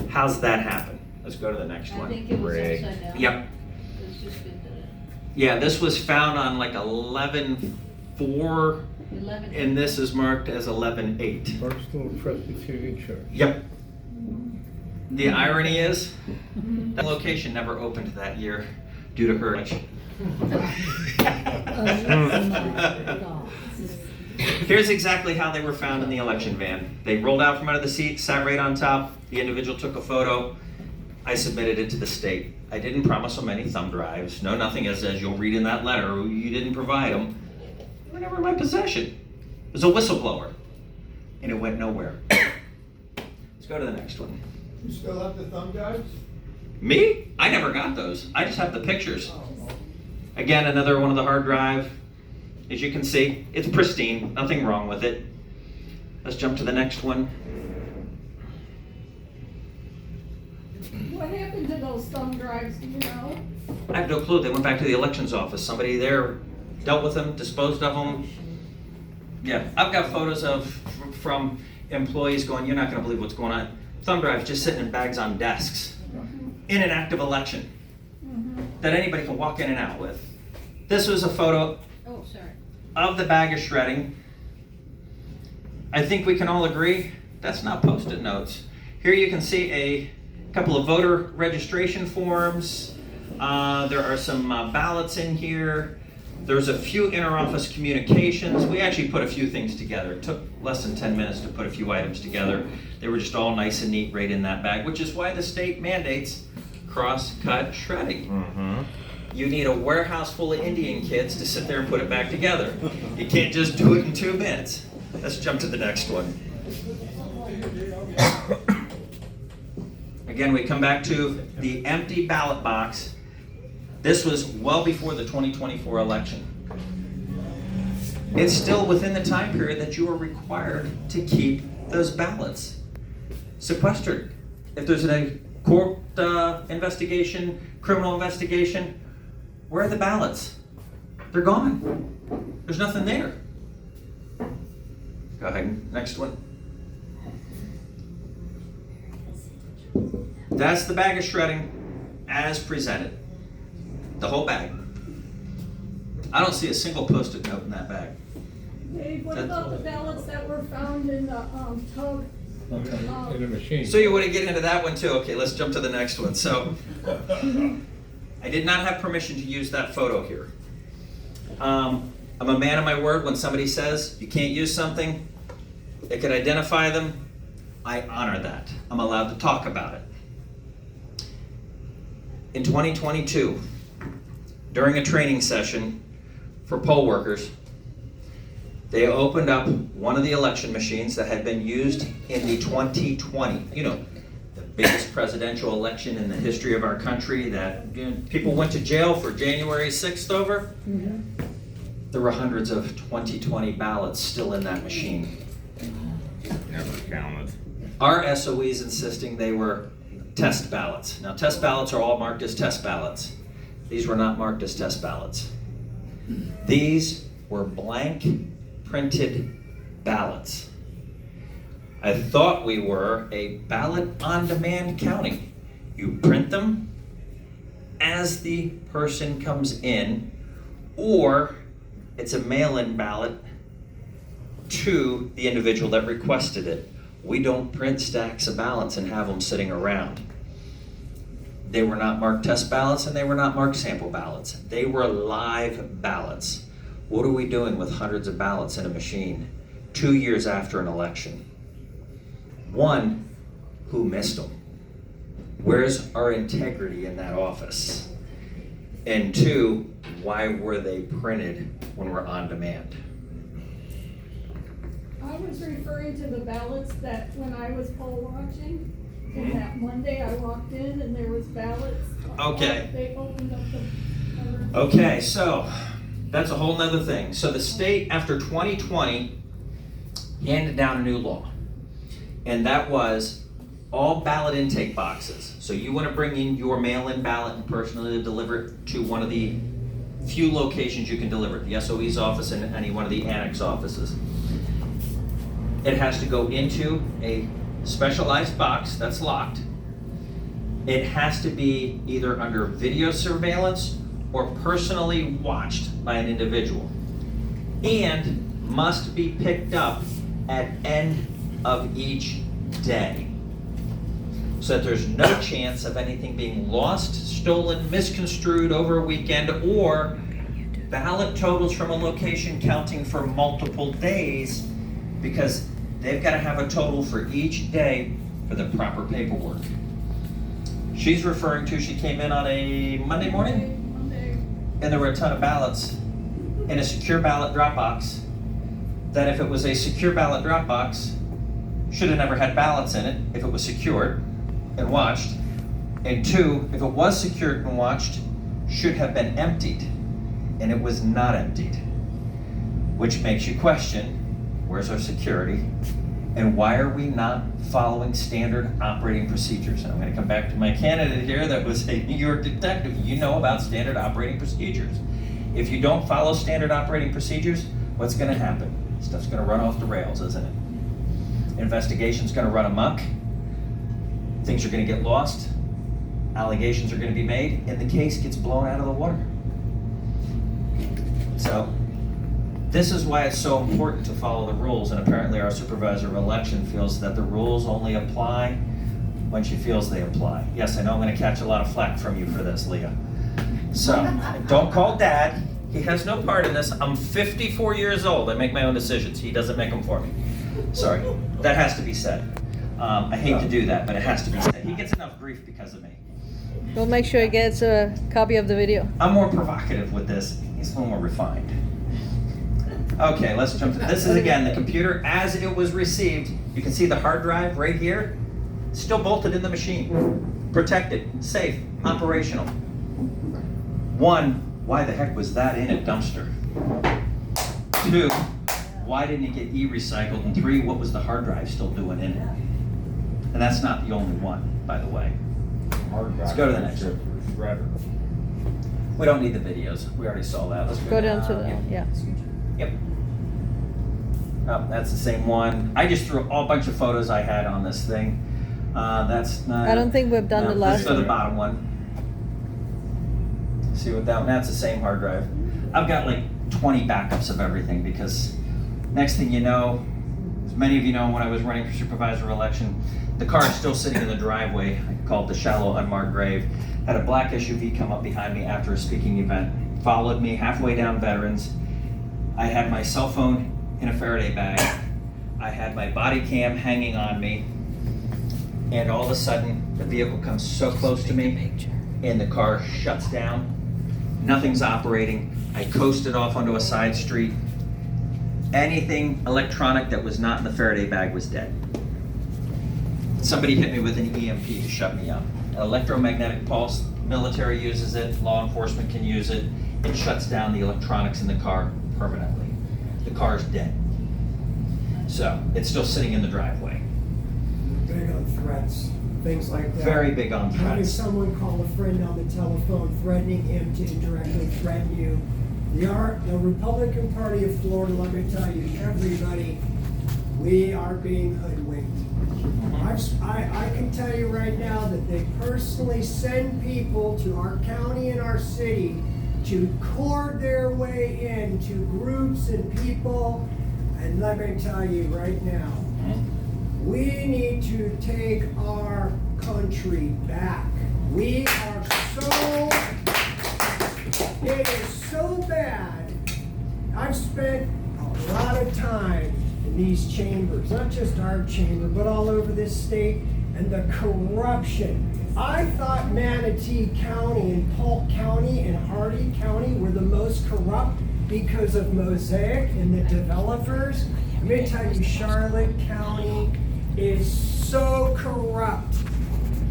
How's that happen? Let's go to the next I one. think it was Rigged. upside down. Yep. It's just been done. Yeah, this was found on like 11/4, 11. and this is marked as 11/8. Barstow Presbyterian Church. Yep. The irony is, that location never opened that year due to her. Here's exactly how they were found in the election van. They rolled out from under the seat, sat right on top. The individual took a photo. I submitted it to the state. I didn't promise them any thumb drives. No, nothing, as you'll read in that letter. You didn't provide them. They were never in my possession. It was a whistleblower, and it went nowhere. Let's go to the next one. You still have the thumb drives? Me? I never got those. I just have the pictures. Again, another one of the hard drive. As you can see, it's pristine. Nothing wrong with it. Let's jump to the next one. What happened to those thumb drives, do you know? I have no clue. They went back to the elections office. Somebody there dealt with them, disposed of them. Yeah, I've got photos from employees going, you're not going to believe what's going on. Thumb drives just sitting in bags on desks in an active election that anybody can walk in and out with. This was a photo Oh, sorry. of the bag of shredding. I think we can all agree that's not Post-it notes. Here you can see a couple of voter registration forms. There are some ballots in here. There's a few inter-office communications. We actually put a few things together. It took less than 10 minutes to put a few items together. They were just all nice and neat right in that bag, which is why the state mandates cross-cut shredding. Mm-hmm. You need a warehouse full of Indian kids to sit there and put it back together. You can't just do it in 2 minutes. Let's jump to the next one. Again, we come back to the empty ballot box. This was well before the 2024 election. It's still within the time period that you are required to keep those ballots sequestered. If there's a court investigation, criminal investigation, where are the ballots? They're gone. There's nothing there. Go ahead, next one. That's the bag of shredding as presented. The whole bag. I don't see a single Post-it note in that bag. Dave, what about the ballots that were found in the tub? In the machine. So you want to get into that one too? Okay, let's jump to the next one. So, I did not have permission to use that photo here. I'm a man of my word. When somebody says you can't use something, it could identify them, I honor that. I'm allowed to talk about it. In 2022, during a training session for poll workers, they opened up one of the election machines that had been used in the 2020, the biggest presidential election in the history of our country that people went to jail for January 6th over. There were hundreds of 2020 ballots still in that machine. Never counted. Our SOEs insisting they were test ballots. Now, test ballots are all marked as test ballots. These were not marked as test ballots. These were blank printed ballots. I thought we were a ballot on demand county. You print them as the person comes in, or it's a mail-in ballot to the individual that requested it. We don't print stacks of ballots and have them sitting around. They were not marked test ballots and they were not marked sample ballots. They were live ballots. What are we doing with hundreds of ballots in a machine 2 years after an election? One, who missed them? Where's our integrity in that office? And two, why were they printed when we're on demand? I was referring to the ballots that when I was poll watching, and that Monday I walked in and there was ballots. Okay. They opened up the. Okay, so that's a whole nother thing. So the state, after 2020, handed down a new law. And that was all ballot intake boxes. So you want to bring in your mail-in ballot and personally deliver it to one of the few locations you can deliver it, the SOE's office and any one of the annex offices. It has to go into a specialized box that's locked. It has to be either under video surveillance or personally watched by an individual, and must be picked up at end of each day, so that there's no chance of anything being lost, stolen, misconstrued over a weekend, or ballot totals from a location counting for multiple days, because they've got to have a total for each day for the proper paperwork. She's referring to, she came in on a Monday morning, and there were a ton of ballots in a secure ballot drop box, that if it was a secure ballot drop box, should have never had ballots in it if it was secured and watched. And two, if it was secured and watched, should have been emptied, and it was not emptied. Which makes you question, where's our security? And why are we not following standard operating procedures? And I'm going to come back to my candidate here that was a New York detective. You know about standard operating procedures. If you don't follow standard operating procedures, what's going to happen? Stuff's going to run off the rails, isn't it? Investigation's going to run amok. Things are going to get lost. Allegations are going to be made, and the case gets blown out of the water. So, this is why it's so important to follow the rules, and apparently our supervisor of election feels that the rules only apply when she feels they apply. Yes, I know I'm going to catch a lot of flack from you for this, Leah. So, don't call Dad. He has no part in this. I'm 54 years old. I make my own decisions. He doesn't make them for me. Sorry. That has to be said. I hate to do that, but it has to be said. He gets enough grief because of me. We'll make sure he gets a copy of the video. I'm more provocative with this. He's a little more refined. Okay, let's jump to this. Is again the computer as it was received. You can see the hard drive right here, still bolted in the machine, protected, safe, operational. One, why the heck was that in a dumpster? Two, why didn't it get e-recycled? And three, what was the hard drive still doing in it? And that's not the only one, by the way. Let's go to the next one. Shredder. We don't need the videos. We already saw that. Let's Go down to the, yeah. Yep. Oh, that's the same one. I just threw a bunch of photos I had on this thing. That's not. I don't think we've done the last This is the one. bottom one. See what that one? That's the same hard drive. I've got like 20 backups of everything because next thing you know, as many of you know, when I was running for supervisor election, the car is still sitting in the driveway. I call it the shallow unmarked grave. Had a black SUV come up behind me after a speaking event, followed me halfway down Veterans. I had my cell phone in a Faraday bag. I had my body cam hanging on me. And all of a sudden, the vehicle comes so close to me and the car shuts down. Nothing's operating. I coasted off onto a side street. Anything electronic that was not in the Faraday bag was dead. Somebody hit me with an EMP to shut me up. An electromagnetic pulse, military uses it, law enforcement can use it. It shuts down the electronics in the car permanently. The car's dead. So, it's still sitting in the driveway. Big on threats, things like that. Very big on Having threats. someone call a friend on the telephone, threatening him to indirectly threaten you. The Republican Party of Florida, let me tell you, everybody we are being hoodwinked. I can tell you right now that they personally send people to our county and our city to cord their way into groups and people. And let me tell you right now, we need to take our country back. We are it is so bad. I've spent a lot of time in these chambers, not just our chamber, but all over this state, and the corruption. I thought Manatee County and Polk County and Hardy County were the most corrupt because of Mosaic and the developers. Let me tell you, Charlotte County is so corrupt.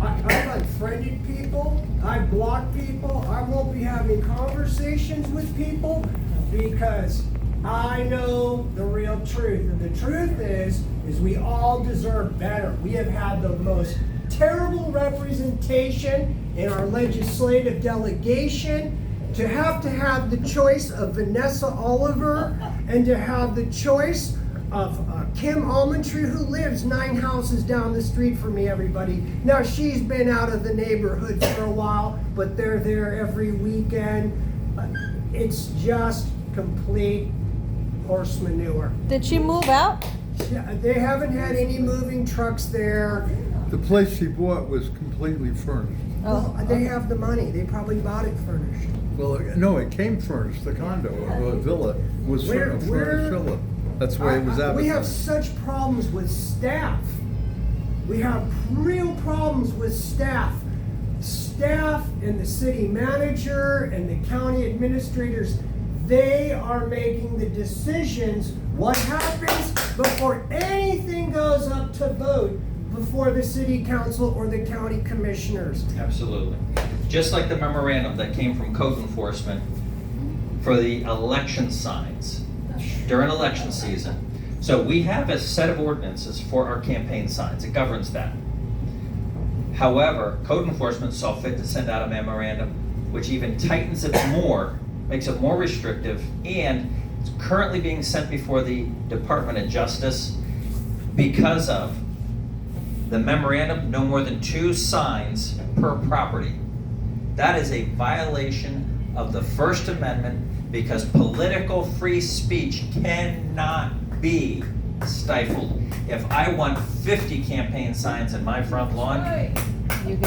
I've unfriended people, I've blocked people, I won't be having conversations with people because I know the real truth. And the truth is we all deserve better. We have had the most terrible representation in our legislative delegation. To have the choice of Vanessa Oliver and to have the choice of Kim Almontree, who lives 9 houses down the street from me, everybody. Now, she's been out of the neighborhood for a while, but they're there every weekend. It's just complete horse manure. Did she move out? They haven't had any moving trucks there. The place she bought was completely furnished. Well, they have the money. They probably bought it furnished. Well, no, it came furnished. The condo, the villa, was a furnished villa. That's the way it was advertised. We have such problems with staff. We have real problems with staff. Staff and the city manager and the county administrators, they are making the decisions what happens before anything goes up to vote before the city council or the county commissioners. Absolutely. Just like the memorandum that came from code enforcement for the election signs during election season. So we have a set of ordinances for our campaign signs. It governs that. However, code enforcement saw fit to send out a memorandum which even tightens it more, makes it more restrictive, and it's currently being sent before the Department of Justice because of the memorandum, no more than 2 signs per property. That is a violation of the First Amendment because political free speech cannot be stifled. If I want 50 campaign signs in my front lawn,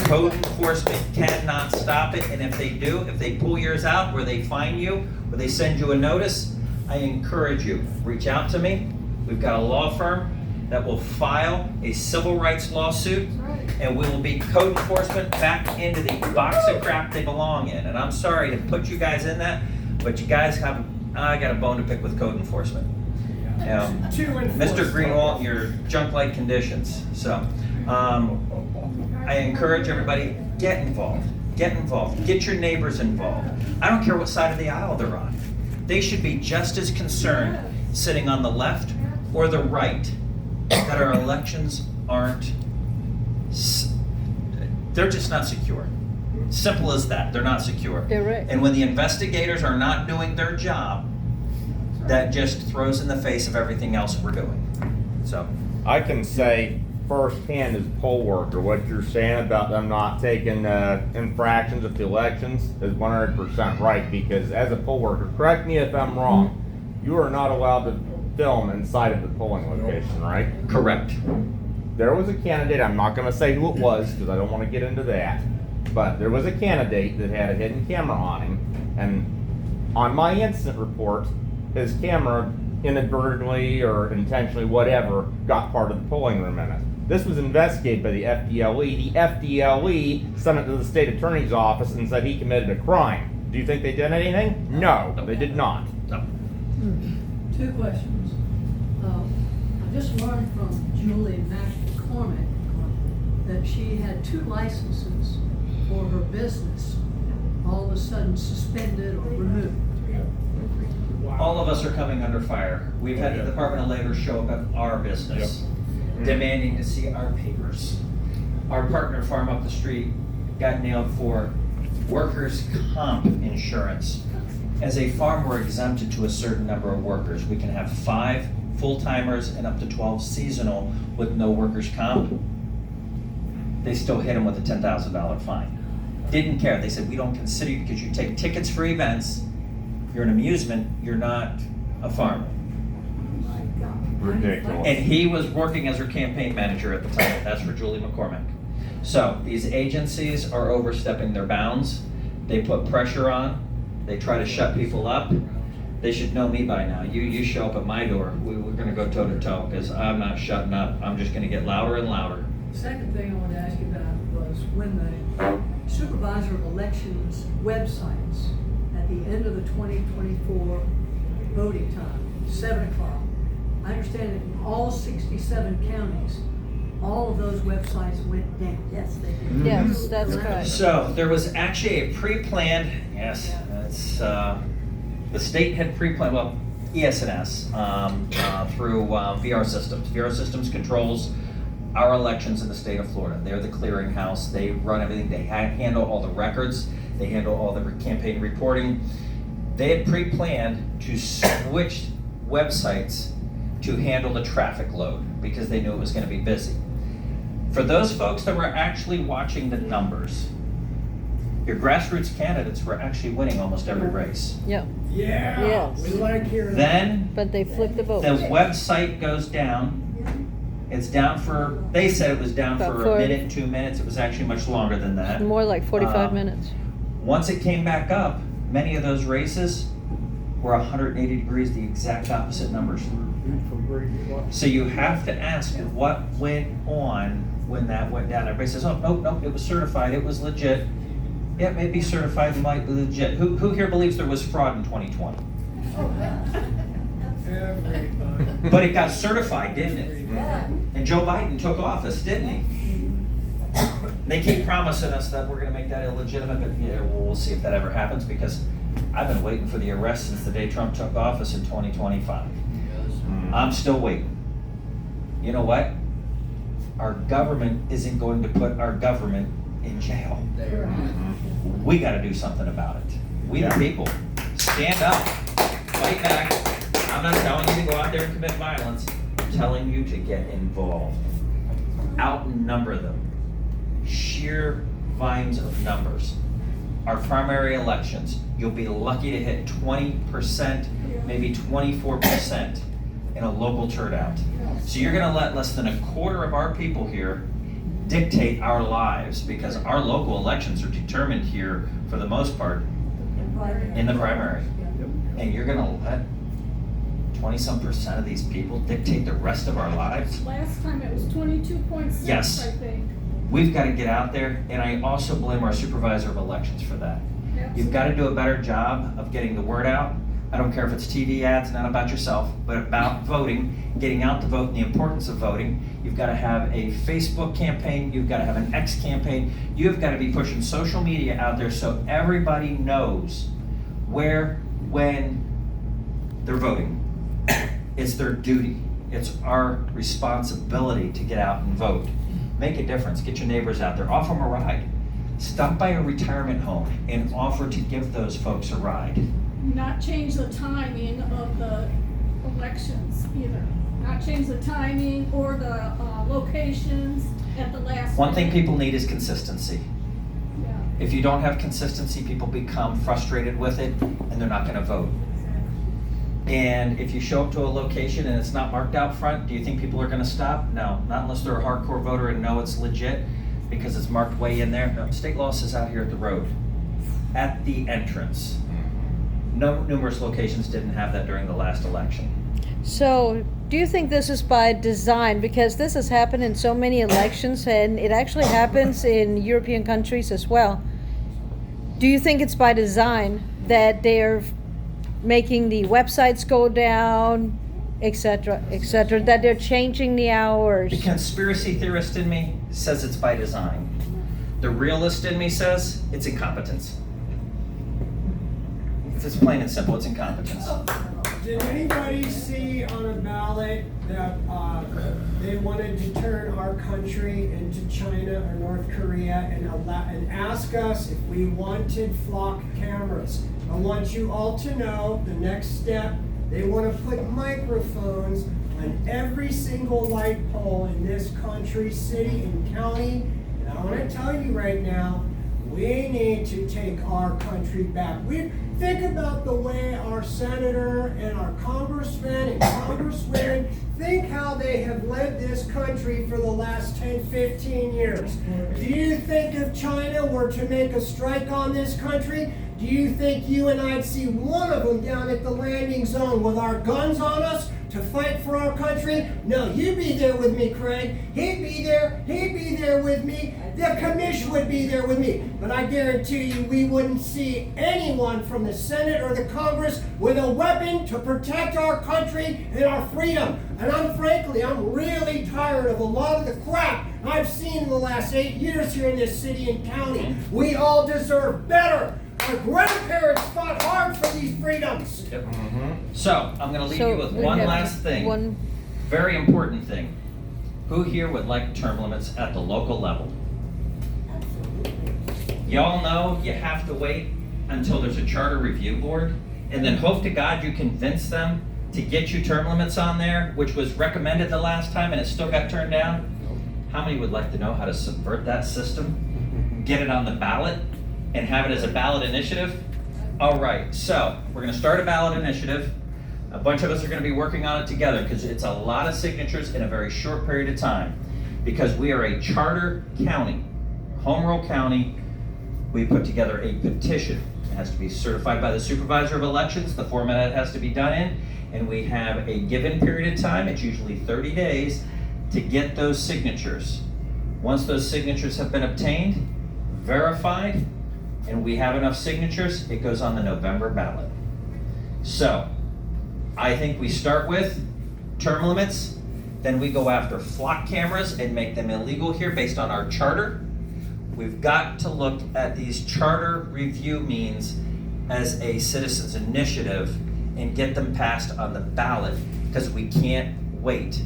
code enforcement cannot stop it, and if they do, if they pull yours out, or they fine you, or they send you a notice, I encourage you, reach out to me. We've got a law firm that will file a civil rights lawsuit, and we will be code enforcement back into the box of crap they belong in. And I'm sorry to put you guys in that, but you guys have, I got a bone to pick with code enforcement. Mr. Greenwald, your junk-like conditions. So, I encourage everybody, get involved. Get involved. Get your neighbors involved. I don't care what side of the aisle they're on. They should be just as concerned sitting on the left or the right that our elections aren't, they're just not secure. Simple as that, they're not secure. They're right. And when the investigators are not doing their job, that just throws in the face of everything else we're doing. So, I can say firsthand as a poll worker, what you're saying about them not taking infractions at the elections is 100% right, because as a poll worker, correct me if I'm wrong, you are not allowed to film inside of the polling location, right? correct. There was a candidate, I'm not gonna say who it was, because I don't wanna get into that, but there was a candidate that had a hidden camera on him, and on my incident report, his camera inadvertently or intentionally, whatever, got part of the polling room in it. This was investigated by the FDLE. The FDLE sent it to the state attorney's office and said he committed a crime. Do you think they did anything? No, they did not. No. 2 questions. I just learned from Julie McCormick that she had 2 licenses for her business all of a sudden suspended or removed. All of us are coming under fire. We've had the Department of Labor show up at our business, demanding to see our papers. Our partner farm up the street got nailed for workers' comp insurance. As a farm, we're exempted to a certain number of workers. We can have 5 full-timers and up to 12 seasonal with no workers' comp, they still hit them with a $10,000 fine. Didn't care. They said, we don't consider you because you take tickets for events, you're an amusement, you're not a farmer. Ridiculous. And he was working as her campaign manager at the time. That's for Julie McCormick. So these agencies are overstepping their bounds. They put pressure on. They try to shut people up. They should know me by now. You show up at my door, we're gonna go toe to toe because I'm not shutting up. I'm just gonna get louder and louder. The second thing I wanted to ask you about was when the supervisor of elections websites at the end of the 2024 voting time, 7 o'clock. I understand that in all 67 counties, all of those websites went down. Yes, they did. Yes, that's correct. So there was actually a pre-planned, yes, it's, the state had pre-planned, well, ES&S, through VR Systems. VR Systems controls our elections in the state of Florida. They're the clearinghouse. They run everything. They handle all the records. They handle all the campaign reporting. They had pre-planned to switch websites to handle the traffic load because they knew it was going to be busy. For those folks that were actually watching the numbers, your grassroots candidates were actually winning almost every race. Yeah, Yeah, Yes. we like hearing that. Then but they flipped the vote. the website goes down. It's down for, they said it was down About for four- a minute, 2 minutes. It was actually much longer than that. More like 45 Um, minutes. Once it came back up, many of those races were 180 degrees, the exact opposite numbers. So you have to ask what went on when that went down. Everybody says, oh, nope, it was certified, it was legit. Yeah, it may be certified, it might be legit. Who here believes there was fraud in 2020? Everybody. But it got certified, didn't it? And Joe Biden took office, didn't he? They keep promising us that we're gonna make that illegitimate, but yeah, we'll see if that ever happens because I've been waiting for the arrest since the day Trump took office in 2025. I'm still waiting. You know what? Our government isn't going to put our government in jail. We gotta do something about it. We the people, stand up, fight back. I'm not telling you to go out there and commit violence. I'm telling you to get involved. Outnumber them. Sheer volumes of numbers. Our primary elections, you'll be lucky to hit 20%, maybe 24% in a local turnout. So you're gonna let less than a quarter of our people here dictate our lives because our local elections are determined here for the most part in the primary. And you're gonna let 20-some% of these people dictate the rest of our lives? Last time it was 22.6, Yes. I think. We've got to get out there, and I also blame our supervisor of elections for that. You've got to do a better job of getting the word out. I don't care if it's TV ads, not about yourself, but about voting, getting out to vote and the importance of voting. You've got to have a Facebook campaign. You've got to have an X campaign. You've got to be pushing social media out there so everybody knows where, when they're voting. It's their duty. It's our responsibility to get out and vote. Make a difference. Get your neighbors out there. Offer them a ride. Stop by a retirement home and offer to give those folks a ride. Not change the timing of the elections either. Not change the timing or the locations at the last. One thing minute. people need is consistency. Yeah. If you don't have consistency, people become frustrated with it and they're not going to vote. And if you show up to a location and it's not marked out front, do you think people are going to stop? No, not unless they're a hardcore voter and know it's legit because it's marked way in there. No, state law says out here at the road, at the entrance. No, numerous locations didn't have that during the last election. So, do you think this is by design? Because this has happened in so many elections, and it actually happens in European countries as well. Do you think it's by design that they're making the websites go down, etc., that they're changing the hours? The conspiracy theorist in me says it's by design. The realist in me says it's incompetence. It's plain and simple, it's incompetence. Did anybody see on a ballot that they wanted to turn our country into China or North Korea and ask us if we wanted flock cameras? I want you all to know the next step, they want to put microphones on every single light pole in this country, city, and county. And I want to tell you right now, we need to take our country back. Think about the way our senator and our congressmen and congresswomen think how they have led this country for the last 10, 15 years. Do you think if China were to make a strike on this country, do you think you and I'd see one of them down at the landing zone with our guns on us to fight for our country? No, you'd be there with me, Craig. He'd be there with me. The commission would be there with me. But I guarantee you we wouldn't see anyone from the Senate or the Congress with a weapon to protect our country and our freedom. And I'm really tired of a lot of the crap I've seen in the last 8 years here in this city and county. We all deserve better. Our grandparents fought hard for these freedoms. Yep. So, I'm gonna leave you with we one have last thing. one- Very important thing. Who here would like term limits at the local level? Y'all know you have to wait until there's a charter review board, and then hope to God you convince them to get you term limits on there, which was recommended the last time and it still got turned down. How many would like to know how to subvert that system? Get it on the ballot and have it as a ballot initiative? All right, so we're gonna start a ballot initiative. A bunch of us are gonna be working on it together because it's a lot of signatures in a very short period of time. Because we are a charter county, home rule county, we put together a petition. It has to be certified by the supervisor of elections, the format it has to be done in, and we have a given period of time, it's usually 30 days, to get those signatures. Once those signatures have been obtained, verified, and we have enough signatures, it goes on the November ballot. So, I think we start with term limits, then we go after flock cameras and make them illegal here based on our charter. We've got to look at these charter review means as a citizens initiative and get them passed on the ballot, because we can't wait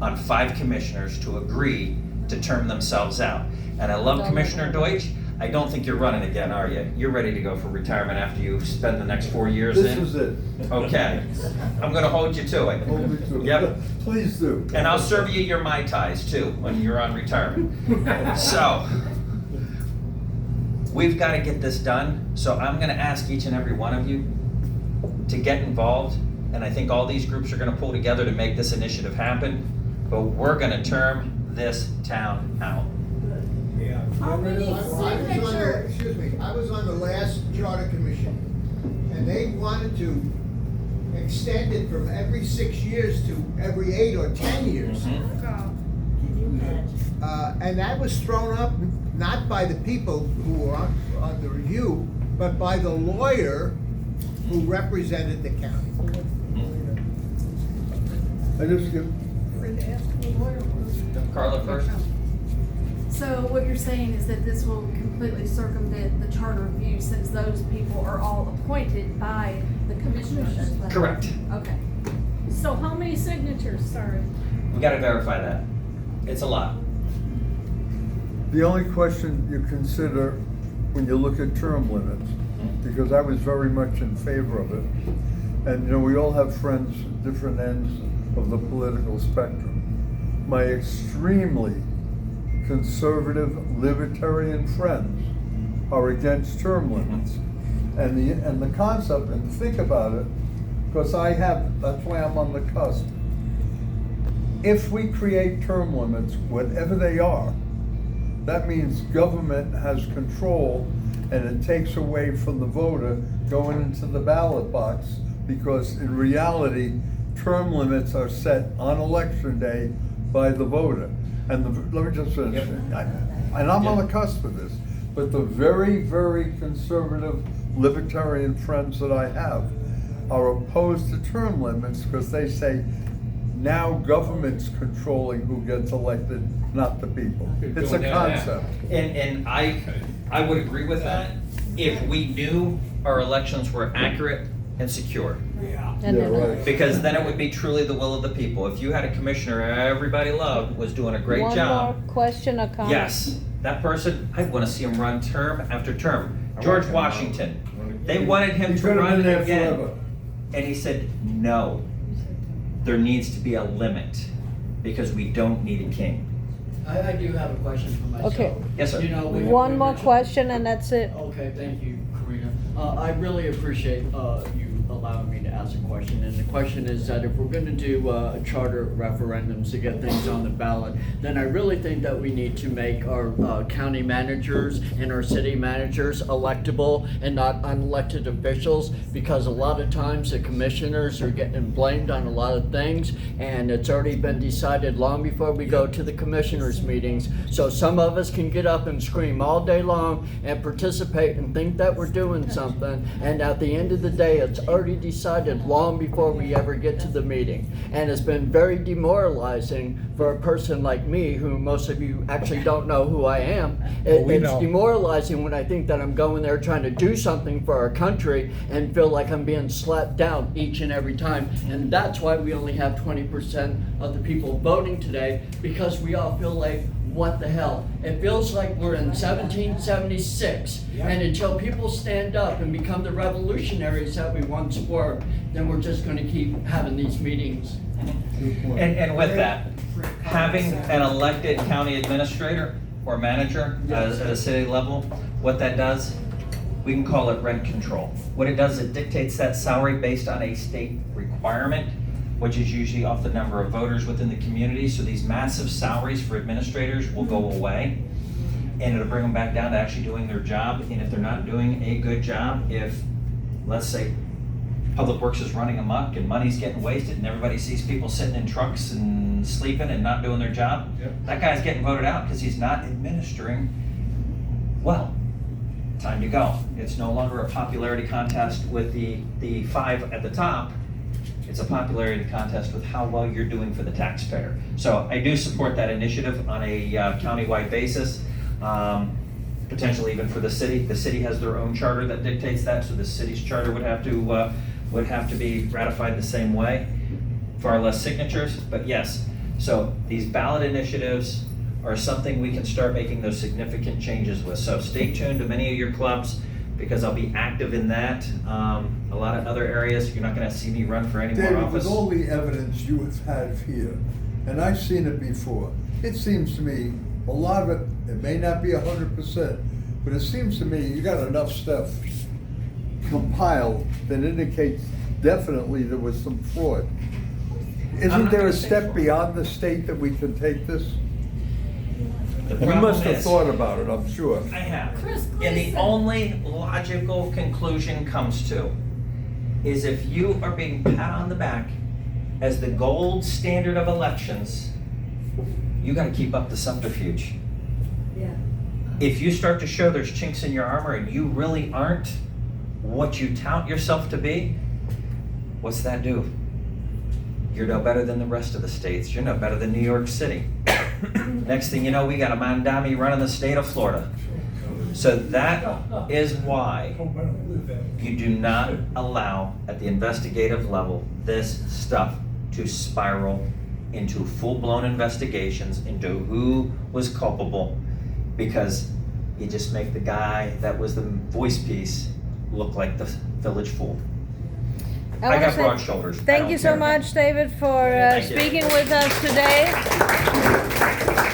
on 5 commissioners to agree to term themselves out. And I love Commissioner Deutsch. I don't think you're running again, are you? You're ready to go for retirement after you spend the next 4 years in? This is it. Okay. I'm gonna hold you to it. Hold me to it. Yep. Please do. And I'll serve you your Mai Tais too, when you're on retirement. So, we've gotta get this done, so I'm gonna ask each and every one of you to get involved, and I think all these groups are gonna pull together to make this initiative happen, but we're gonna term this town out. Yeah. How many signatures? Excuse me, I was on the last charter commission, and they wanted to extend it from every 6 years to every 8 or 10 years. And that was thrown up not by the people who were on the review, but by the lawyer who represented the county. I just give, Carla first. So what you're saying is that this will completely circumvent the charter review since those people are all appointed by the commissioners? Correct. Okay. So how many signatures, sorry? We gotta verify that. It's a lot. the only question you consider when you look at term limits, because I was very much in favor of it, and you know, we all have friends at different ends of the political spectrum. My extremely conservative libertarian friends are against term limits. And the concept, and think about it, because that's why I'm on the cusp. If we create term limits, whatever they are, that means government has control and it takes away from the voter going into the ballot box, because in reality, term limits are set on election day by the voter. And let me just finish. And I'm on the cusp of this, but the very, very conservative libertarian friends that I have are opposed to term limits because they say now government's controlling who gets elected, not the people. It's a concept. And I would agree with that if we knew our elections were accurate and secure. And then, right. Because then it would be truly the will of the people. If you had a commissioner everybody loved, was doing a great one job. more question or comment? Yes, that person, I want to see him run term after term. George Washington, they wanted him He to could have run been there again. forever. And he said, no. there needs to be a limit, because we don't need a king. I do have a question for myself. Okay. Yes, sir. You know, One more question and that's it. Okay, thank you, Karina. I really appreciate you allowing me to ask a question. And the question is that if we're going to do charter referendums to get things on the ballot, then I really think that we need to make our county managers and our city managers electable and not unelected officials, because a lot of times the commissioners are getting blamed on a lot of things, and it's already been decided long before we go to the commissioners' meetings. So some of us can get up and scream all day long and participate and think that we're doing something, and at the end of the day, it's already decided long before we ever get to the meeting. And it's been very demoralizing for a person like me, who most of you actually don't know who I am. It's demoralizing when I think that I'm going there trying to do something for our country and feel like I'm being slapped down each and every time. And that's why we only have 20% of the people voting today, because we all feel like, what the hell? It feels like we're in 1776, and until people stand up and become the revolutionaries that we once were, then we're just gonna keep having these meetings. And with that, having an elected county administrator or manager at a city level, what that does, we can call it rent control. What it does, it dictates that salary based on a state requirement, which is usually off the number of voters within the community. So these massive salaries for administrators will go away, and it'll bring them back down to actually doing their job. And if they're not doing a good job, if, let's say, Public Works is running amok and money's getting wasted and everybody sees people sitting in trucks and sleeping and not doing their job, that guy's getting voted out because he's not administering well. Time to go. It's no longer a popularity contest with the five at the top. It's a popularity contest with how well you're doing for the taxpayer. So I do support that initiative on a countywide basis, potentially even for the city. The city has their own charter that dictates that, so the city's charter would have to be ratified the same way. Far less signatures, but yes. So these ballot initiatives are something we can start making those significant changes with. So stay tuned to many of your clubs, because I'll be active in that. A lot of other areas, you're not gonna see me run for any more David, office. with all the evidence you have had here, and I've seen it before, it seems to me, a lot of it may not be 100%, but it seems to me you got enough stuff compiled that indicates definitely there was some fraud. Isn't not there gonna a say step fraud. beyond the state that we can take this? The You problem must have is- thought about it, I'm sure. I have. Chris, And the listen. only logical conclusion comes to is if you are being pat on the back as the gold standard of elections, you gotta keep up the subterfuge. Yeah. If you start to show there's chinks in your armor and you really aren't what you tout yourself to be, what's that do? You're no better than the rest of the states. You're no better than New York City. Next thing you know, we got a Mandami running the state of Florida. So that is why you do not allow at the investigative level this stuff to spiral into full-blown investigations into who was culpable, because you just make the guy that was the voice piece look like the village fool. I wanna got say broad shoulders. I Thank don't you so care. much, David, for Thank you. speaking with us today.